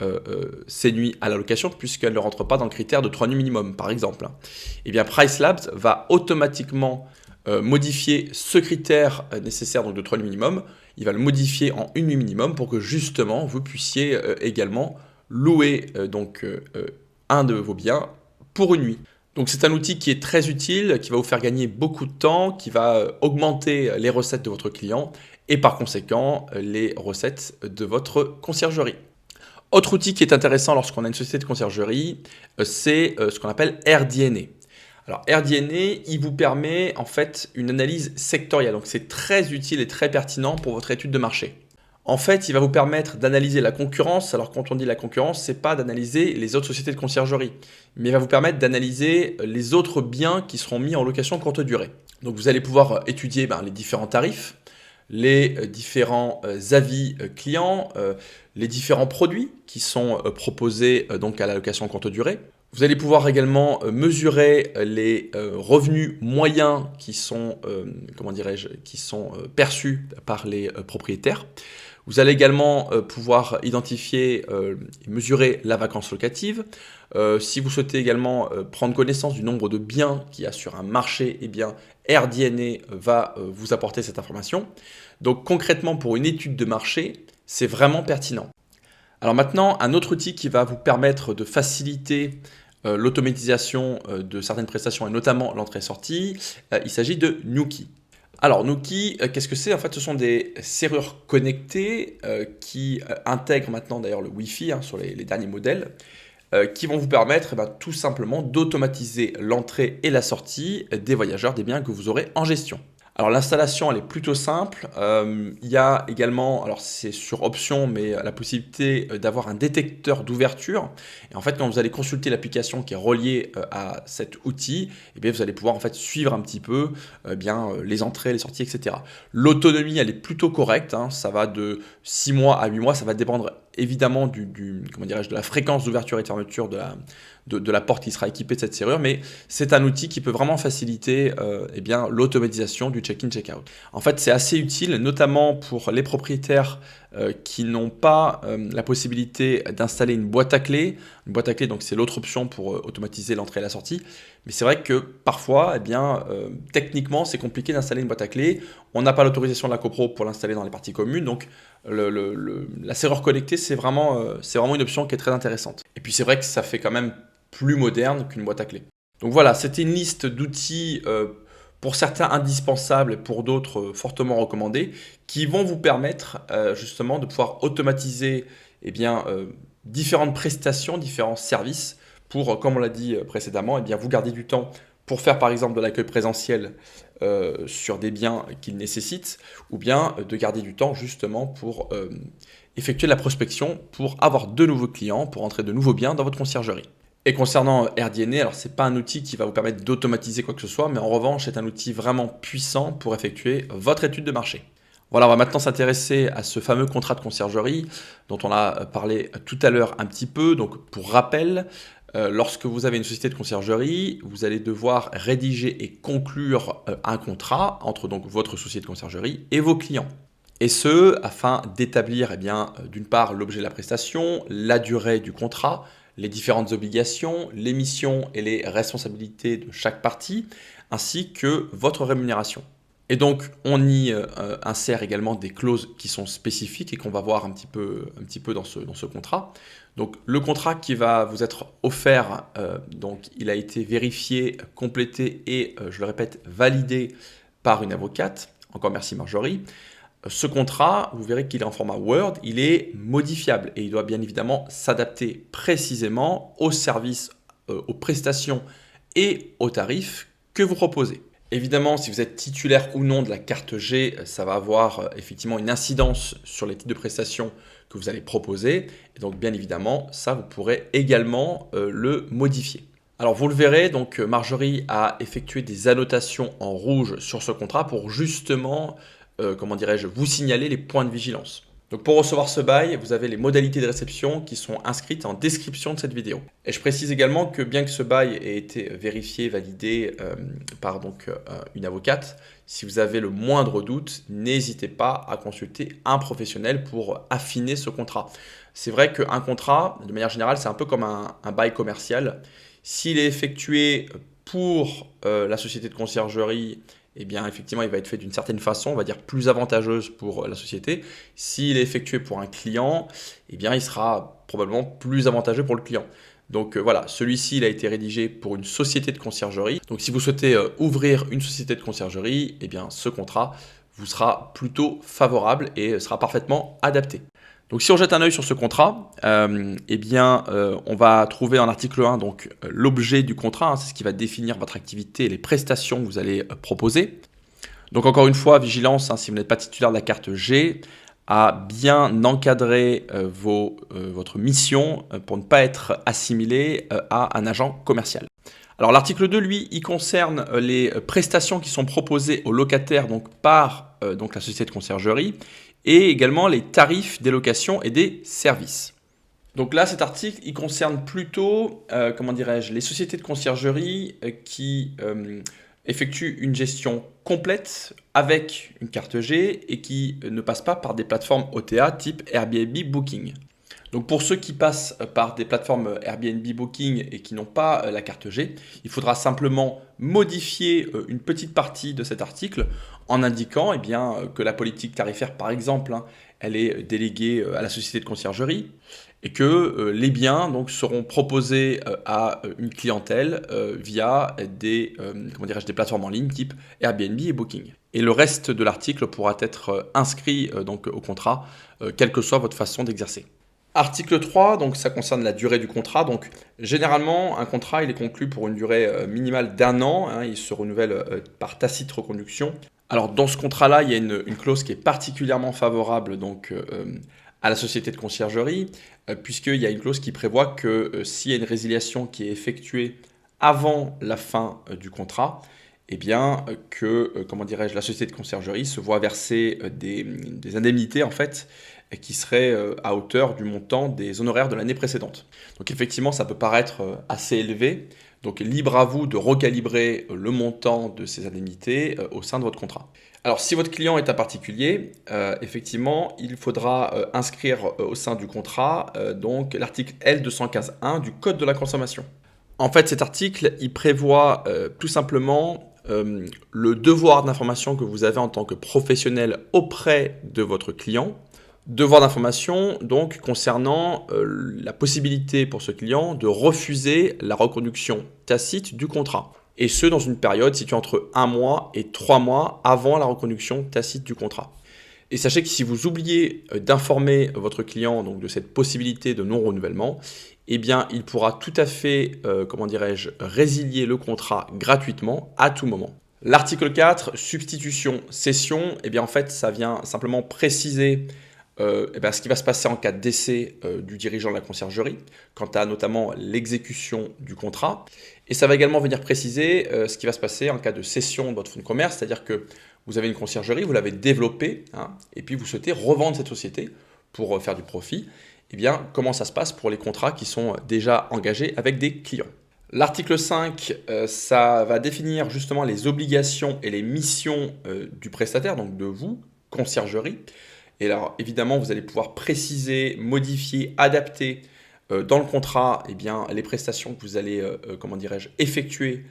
Speaker 1: ces nuits à la location puisqu'elle ne rentre pas dans le critère de 3 nuits minimum, par exemple. Et bien, PriceLabs va automatiquement modifier ce critère nécessaire donc de 3 nuits minimum. Il va le modifier en 1 nuit minimum pour que justement, vous puissiez également louer un de vos biens pour une nuit. Donc c'est un outil qui est très utile, qui va vous faire gagner beaucoup de temps, qui va augmenter les recettes de votre client et par conséquent les recettes de votre conciergerie. Autre outil qui est intéressant lorsqu'on a une société de conciergerie, c'est ce qu'on appelle AirDNA. Alors AirDNA, il vous permet en fait une analyse sectorielle, donc c'est très utile et très pertinent pour votre étude de marché. En fait, il va vous permettre d'analyser la concurrence. Alors, quand on dit la concurrence, c'est pas d'analyser les autres sociétés de conciergerie, mais il va vous permettre d'analyser les autres biens qui seront mis en location courte durée. Donc, vous allez pouvoir étudier les différents tarifs, les différents avis clients, les différents produits qui sont proposés donc à la location courte durée. Vous allez pouvoir également mesurer les revenus moyens qui sont, perçus par les propriétaires. Vous allez également pouvoir identifier et mesurer la vacance locative. Si vous souhaitez également prendre connaissance du nombre de biens qu'il y a sur un marché, eh bien AirDNA va vous apporter cette information. Donc concrètement, pour une étude de marché, c'est vraiment pertinent. Alors maintenant, un autre outil qui va vous permettre de faciliter l'automatisation de certaines prestations et notamment l'entrée-sortie, il s'agit de Nuki. Alors Nuki, qu'est-ce que c'est? En fait, ce sont des serrures connectées qui intègrent maintenant d'ailleurs le Wi-Fi sur les derniers modèles, qui vont vous permettre tout simplement d'automatiser l'entrée et la sortie des voyageurs, des biens que vous aurez en gestion. Alors l'installation elle est plutôt simple, il y a également, alors c'est sur option, mais la possibilité d'avoir un détecteur d'ouverture. Et en fait quand vous allez consulter l'application qui est reliée à cet outil, eh bien, vous allez pouvoir en fait suivre un petit peu les entrées, les sorties, etc. L'autonomie elle est plutôt correcte, ça va de 6 mois à 8 mois, ça va dépendre évidemment de la fréquence d'ouverture et de fermeture de la porte qui sera équipée de cette serrure, mais c'est un outil qui peut vraiment faciliter l'automatisation du check-in, check-out. En fait, c'est assez utile, notamment pour les propriétaires qui n'ont pas la possibilité d'installer une boîte à clés. Une boîte à clés, donc c'est l'autre option pour automatiser l'entrée et la sortie. Mais c'est vrai que parfois, techniquement, c'est compliqué d'installer une boîte à clés. On n'a pas l'autorisation de la copro pour l'installer dans les parties communes, donc la serrure connectée, c'est vraiment une option qui est très intéressante. Et puis c'est vrai que ça fait quand même plus moderne qu'une boîte à clés. Donc voilà, c'était une liste d'outils pour certains indispensables et pour d'autres fortement recommandés qui vont vous permettre justement de pouvoir automatiser différentes prestations, différents services pour, comme on l'a dit précédemment, vous garder du temps pour faire par exemple de l'accueil présentiel sur des biens qu'ils nécessitent, ou bien de garder du temps justement pour effectuer de la prospection, pour avoir de nouveaux clients, pour entrer de nouveaux biens dans votre conciergerie. Et concernant AirDNA, alors c'est pas un outil qui va vous permettre d'automatiser quoi que ce soit, mais en revanche c'est un outil vraiment puissant pour effectuer votre étude de marché. Voilà, on va maintenant s'intéresser à ce fameux contrat de conciergerie dont on a parlé tout à l'heure un petit peu. Donc pour rappel, lorsque vous avez une société de conciergerie, vous allez devoir rédiger et conclure un contrat entre donc votre société de conciergerie et vos clients. Et ce, afin d'établir d'une part l'objet de la prestation, la durée du contrat, les différentes obligations, les missions et les responsabilités de chaque partie, ainsi que votre rémunération. Et donc, on y insère également des clauses qui sont spécifiques et qu'on va voir un petit peu dans ce contrat. Donc, le contrat qui va vous être offert, il a été vérifié, complété et, je le répète, validé par une avocate. Encore merci Marjorie. Ce contrat, vous verrez qu'il est en format Word, il est modifiable et il doit bien évidemment s'adapter précisément aux services, aux prestations et aux tarifs que vous proposez. Évidemment, si vous êtes titulaire ou non de la carte G, ça va avoir effectivement une incidence sur les types de prestations que vous allez proposer. Et donc, bien évidemment, ça, vous pourrez également le modifier. Alors, vous le verrez, donc Marjorie a effectué des annotations en rouge sur ce contrat pour justement vous signaler les points de vigilance. Donc pour recevoir ce bail, vous avez les modalités de réception qui sont inscrites en description de cette vidéo. Et je précise également que bien que ce bail ait été vérifié, validé par une avocate, si vous avez le moindre doute, n'hésitez pas à consulter un professionnel pour affiner ce contrat. C'est vrai qu'un contrat, de manière générale, c'est un peu comme un bail commercial. S'il est effectué pour la société de conciergerie, effectivement, il va être fait d'une certaine façon, on va dire plus avantageuse pour la société. S'il est effectué pour un client, il sera probablement plus avantageux pour le client. Donc voilà, celui-ci il a été rédigé pour une société de conciergerie. Donc si vous souhaitez ouvrir une société de conciergerie, ce contrat vous sera plutôt favorable et sera parfaitement adapté. Donc si on jette un œil sur ce contrat, on va trouver en article 1 l'objet du contrat, c'est ce qui va définir votre activité et les prestations que vous allez proposer. Donc encore une fois, vigilance, si vous n'êtes pas titulaire de la carte G, à bien encadrer votre mission pour ne pas être assimilé à un agent commercial. Alors l'article 2, lui, il concerne les prestations qui sont proposées aux locataires donc, par la société de conciergerie et également les tarifs des locations et des services. Donc là, cet article, il concerne plutôt, les sociétés de conciergerie qui effectuent une gestion complète avec une carte G et qui ne passent pas par des plateformes OTA type Airbnb Booking. Donc pour ceux qui passent par des plateformes Airbnb Booking et qui n'ont pas la carte G, il faudra simplement modifier une petite partie de cet article en indiquant que la politique tarifaire, par exemple, elle est déléguée à la société de conciergerie et que les biens donc, seront proposés à une clientèle via des plateformes en ligne type Airbnb et Booking. Et le reste de l'article pourra être inscrit donc, au contrat, quelle que soit votre façon d'exercer. Article 3, donc ça concerne la durée du contrat. Donc généralement, un contrat il est conclu pour une durée minimale d'1 an. Il se renouvelle par tacite reconduction. Alors dans ce contrat-là, il y a une clause qui est particulièrement favorable donc, à la société de conciergerie, puisqu'il y a une clause qui prévoit que s'il y a une résiliation qui est effectuée avant la fin du contrat, la société de conciergerie se voit verser des indemnités en fait, qui seraient à hauteur du montant des honoraires de l'année précédente. Donc effectivement, ça peut paraître assez élevé. Donc libre à vous de recalibrer le montant de ces indemnités au sein de votre contrat. Alors si votre client est un particulier, effectivement, il faudra inscrire au sein du contrat donc l'article L215.1 du Code de la consommation. En fait, cet article, il prévoit tout simplement le devoir d'information que vous avez en tant que professionnel auprès de votre client. Devoir d'information donc concernant la possibilité pour ce client de refuser la reconduction tacite du contrat. Et ce, dans une période située entre 1 mois et 3 mois avant la reconduction tacite du contrat. Et sachez que si vous oubliez d'informer votre client donc, de cette possibilité de non-renouvellement, il pourra tout à fait, résilier le contrat gratuitement à tout moment. L'article 4, substitution, cession, en fait, ça vient simplement préciser ce qui va se passer en cas de décès du dirigeant de la conciergerie, quant à notamment l'exécution du contrat. Et ça va également venir préciser ce qui va se passer en cas de cession de votre fonds de commerce, c'est-à-dire que vous avez une conciergerie, vous l'avez développée, et puis vous souhaitez revendre cette société pour faire du profit. Comment ça se passe pour les contrats qui sont déjà engagés avec des clients. L'article 5, ça va définir justement les obligations et les missions du prestataire, donc de vous, conciergerie. Et alors, évidemment, vous allez pouvoir préciser, modifier, adapter dans le contrat les prestations que vous allez effectuer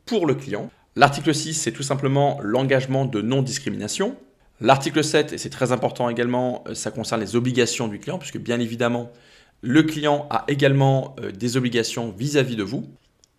Speaker 1: pour le client. L'article 6, c'est tout simplement l'engagement de non-discrimination. L'article 7, et c'est très important également, ça concerne les obligations du client, puisque bien évidemment, le client a également des obligations vis-à-vis de vous.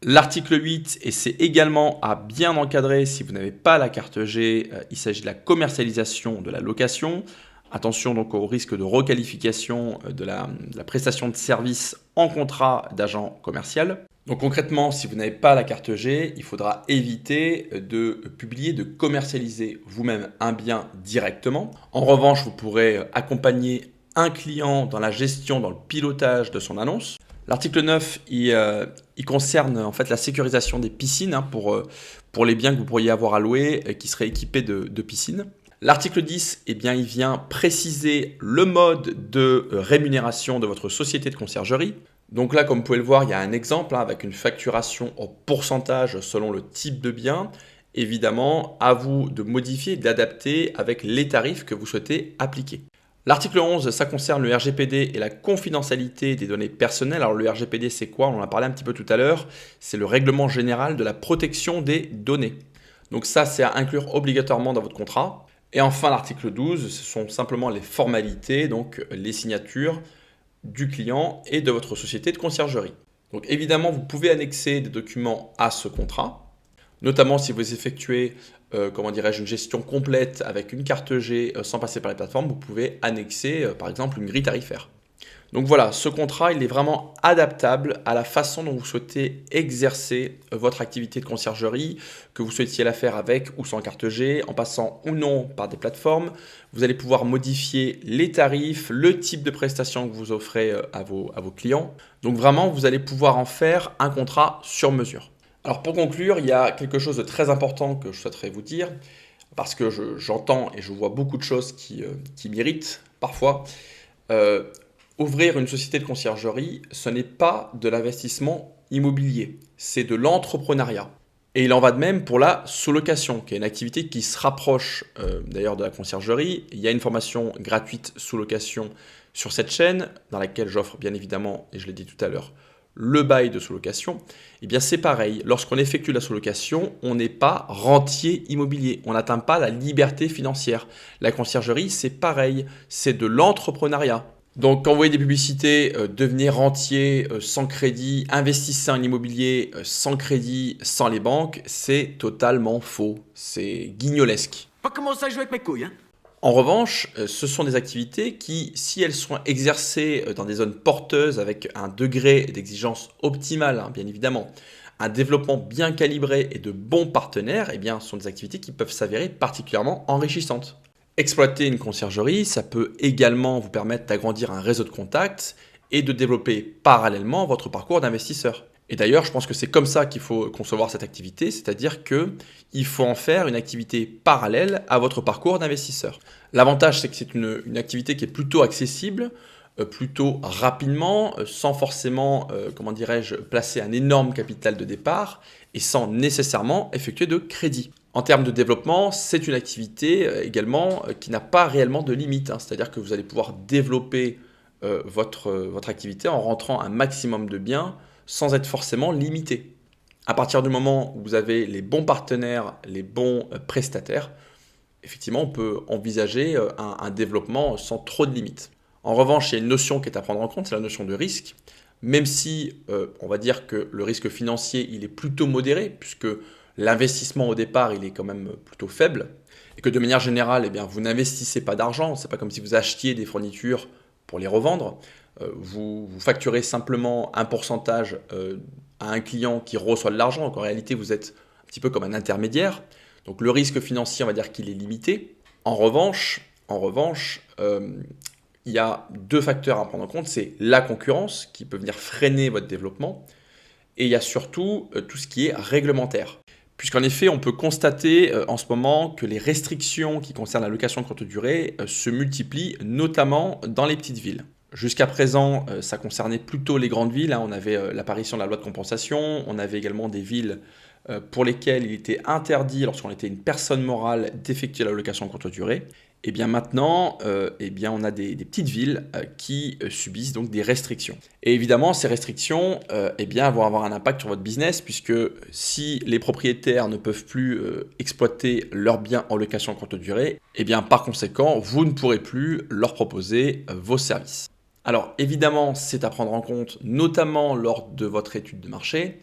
Speaker 1: L'article 8, et c'est également à bien encadrer si vous n'avez pas la carte G, il s'agit de la commercialisation de la location. Attention donc au risque de requalification de la prestation de service en contrat d'agent commercial. Donc concrètement, si vous n'avez pas la carte G, il faudra éviter de publier, de commercialiser vous-même un bien directement. En revanche, vous pourrez accompagner un client dans la gestion, dans le pilotage de son annonce. L'article 9, il concerne en fait la sécurisation des piscines pour les biens que vous pourriez avoir à louer qui seraient équipés de piscines. L'article 10, il vient préciser le mode de rémunération de votre société de conciergerie. Donc là, comme vous pouvez le voir, il y a un exemple avec une facturation au pourcentage selon le type de bien. Évidemment, à vous de modifier et d'adapter avec les tarifs que vous souhaitez appliquer. L'article 11, ça concerne le RGPD et la confidentialité des données personnelles. Alors le RGPD, c'est quoi? On en a parlé un petit peu tout à l'heure. C'est le règlement général de la protection des données. Donc ça, c'est à inclure obligatoirement dans votre contrat. Et enfin, l'article 12, ce sont simplement les formalités, donc les signatures du client et de votre société de conciergerie. Donc évidemment, vous pouvez annexer des documents à ce contrat, notamment si vous effectuez une gestion complète avec une carte G sans passer par les plateformes, vous pouvez annexer par exemple une grille tarifaire. Donc voilà, ce contrat, il est vraiment adaptable à la façon dont vous souhaitez exercer votre activité de conciergerie, que vous souhaitiez la faire avec ou sans carte G, en passant ou non par des plateformes. Vous allez pouvoir modifier les tarifs, le type de prestation que vous offrez à vos clients. Donc vraiment, vous allez pouvoir en faire un contrat sur mesure. Alors pour conclure, il y a quelque chose de très important que je souhaiterais vous dire, parce que j'entends et je vois beaucoup de choses qui m'irritent parfois. Ouvrir une société de conciergerie, ce n'est pas de l'investissement immobilier, c'est de l'entrepreneuriat. Et il en va de même pour la sous-location, qui est une activité qui se rapproche d'ailleurs de la conciergerie. Il y a une formation gratuite sous-location sur cette chaîne, dans laquelle j'offre bien évidemment, et je l'ai dit tout à l'heure, le bail de sous-location. Eh bien c'est pareil, lorsqu'on effectue la sous-location, on n'est pas rentier immobilier, on n'atteint pas la liberté financière. La conciergerie, c'est pareil, c'est de l'entrepreneuriat. Donc quand vous voyez des publicités, devenez rentier sans crédit, investissez en immobilier sans crédit, sans les banques, c'est totalement faux, c'est guignolesque.
Speaker 3: Pas commencer à jouer avec mes couilles, hein.
Speaker 1: En revanche, ce sont des activités qui, si elles sont exercées dans des zones porteuses avec un degré d'exigence optimal, bien évidemment, un développement bien calibré et de bons partenaires, eh bien, ce sont des activités qui peuvent s'avérer particulièrement enrichissantes. Exploiter une conciergerie, ça peut également vous permettre d'agrandir un réseau de contacts et de développer parallèlement votre parcours d'investisseur. Et d'ailleurs, je pense que c'est comme ça qu'il faut concevoir cette activité, c'est-à-dire qu'il faut en faire une activité parallèle à votre parcours d'investisseur. L'avantage, c'est que c'est une activité qui est plutôt accessible, plutôt rapidement, sans forcément, placer un énorme capital de départ et sans nécessairement effectuer de crédit. En termes de développement, c'est une activité également qui n'a pas réellement de limite, c'est-à-dire que vous allez pouvoir développer votre activité en rentrant un maximum de biens sans être forcément limité. À partir du moment où vous avez les bons partenaires, les bons prestataires, effectivement, on peut envisager un développement sans trop de limites. En revanche, il y a une notion qui est à prendre en compte, c'est la notion de risque. Même si on va dire que le risque financier, il est plutôt modéré, puisque l'investissement au départ, il est quand même plutôt faible, et que de manière générale, eh bien, vous n'investissez pas d'argent, c'est pas comme si vous achetiez des fournitures pour les revendre, vous facturez simplement un pourcentage à un client qui reçoit de l'argent, donc en réalité, vous êtes un petit peu comme un intermédiaire, donc le risque financier, on va dire qu'il est limité. En revanche, il y a deux facteurs à prendre en compte, c'est la concurrence qui peut venir freiner votre développement, et il y a surtout tout ce qui est réglementaire. Puisqu'en effet, on peut constater en ce moment que les restrictions qui concernent la location courte durée se multiplient, notamment dans les petites villes. Jusqu'à présent, ça concernait plutôt les grandes villes. On avait l'apparition de la loi de compensation, on avait également des villes pour lesquelles il était interdit, lorsqu'on était une personne morale, d'effectuer la location courte durée. Et bien maintenant, on a des petites villes qui subissent donc des restrictions. Et évidemment, ces restrictions vont avoir un impact sur votre business, puisque si les propriétaires ne peuvent plus exploiter leurs biens en location courte durée, par conséquent, vous ne pourrez plus leur proposer vos services. Alors évidemment, c'est à prendre en compte, notamment lors de votre étude de marché.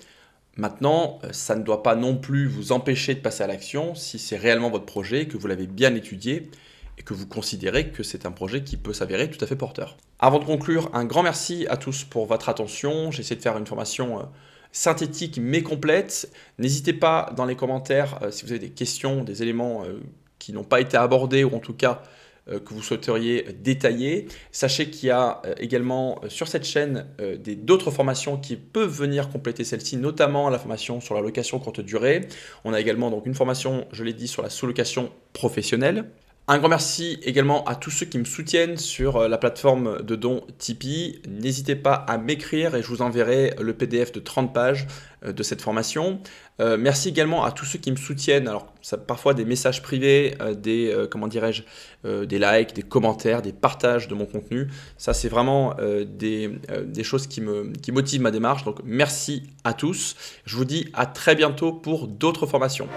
Speaker 1: Maintenant, ça ne doit pas non plus vous empêcher de passer à l'action si c'est réellement votre projet, que vous l'avez bien étudié et que vous considérez que c'est un projet qui peut s'avérer tout à fait porteur. Avant de conclure, un grand merci à tous pour votre attention. J'ai essayé de faire une formation synthétique mais complète. N'hésitez pas dans les commentaires si vous avez des questions, des éléments qui n'ont pas été abordés ou en tout cas que vous souhaiteriez détailler. Sachez qu'il y a également sur cette chaîne d'autres formations qui peuvent venir compléter celle-ci, notamment la formation sur la location courte durée. On a également donc une formation, je l'ai dit, sur la sous-location professionnelle. Un grand merci également à tous ceux qui me soutiennent sur la plateforme de dons Tipeee. N'hésitez pas à m'écrire et je vous enverrai le PDF de 30 pages de cette formation. Merci également à tous ceux qui me soutiennent. Alors, ça parfois des messages privés, des likes, des commentaires, des partages de mon contenu. Ça, c'est vraiment des choses qui motivent ma démarche. Donc, merci à tous. Je vous dis à très bientôt pour d'autres formations.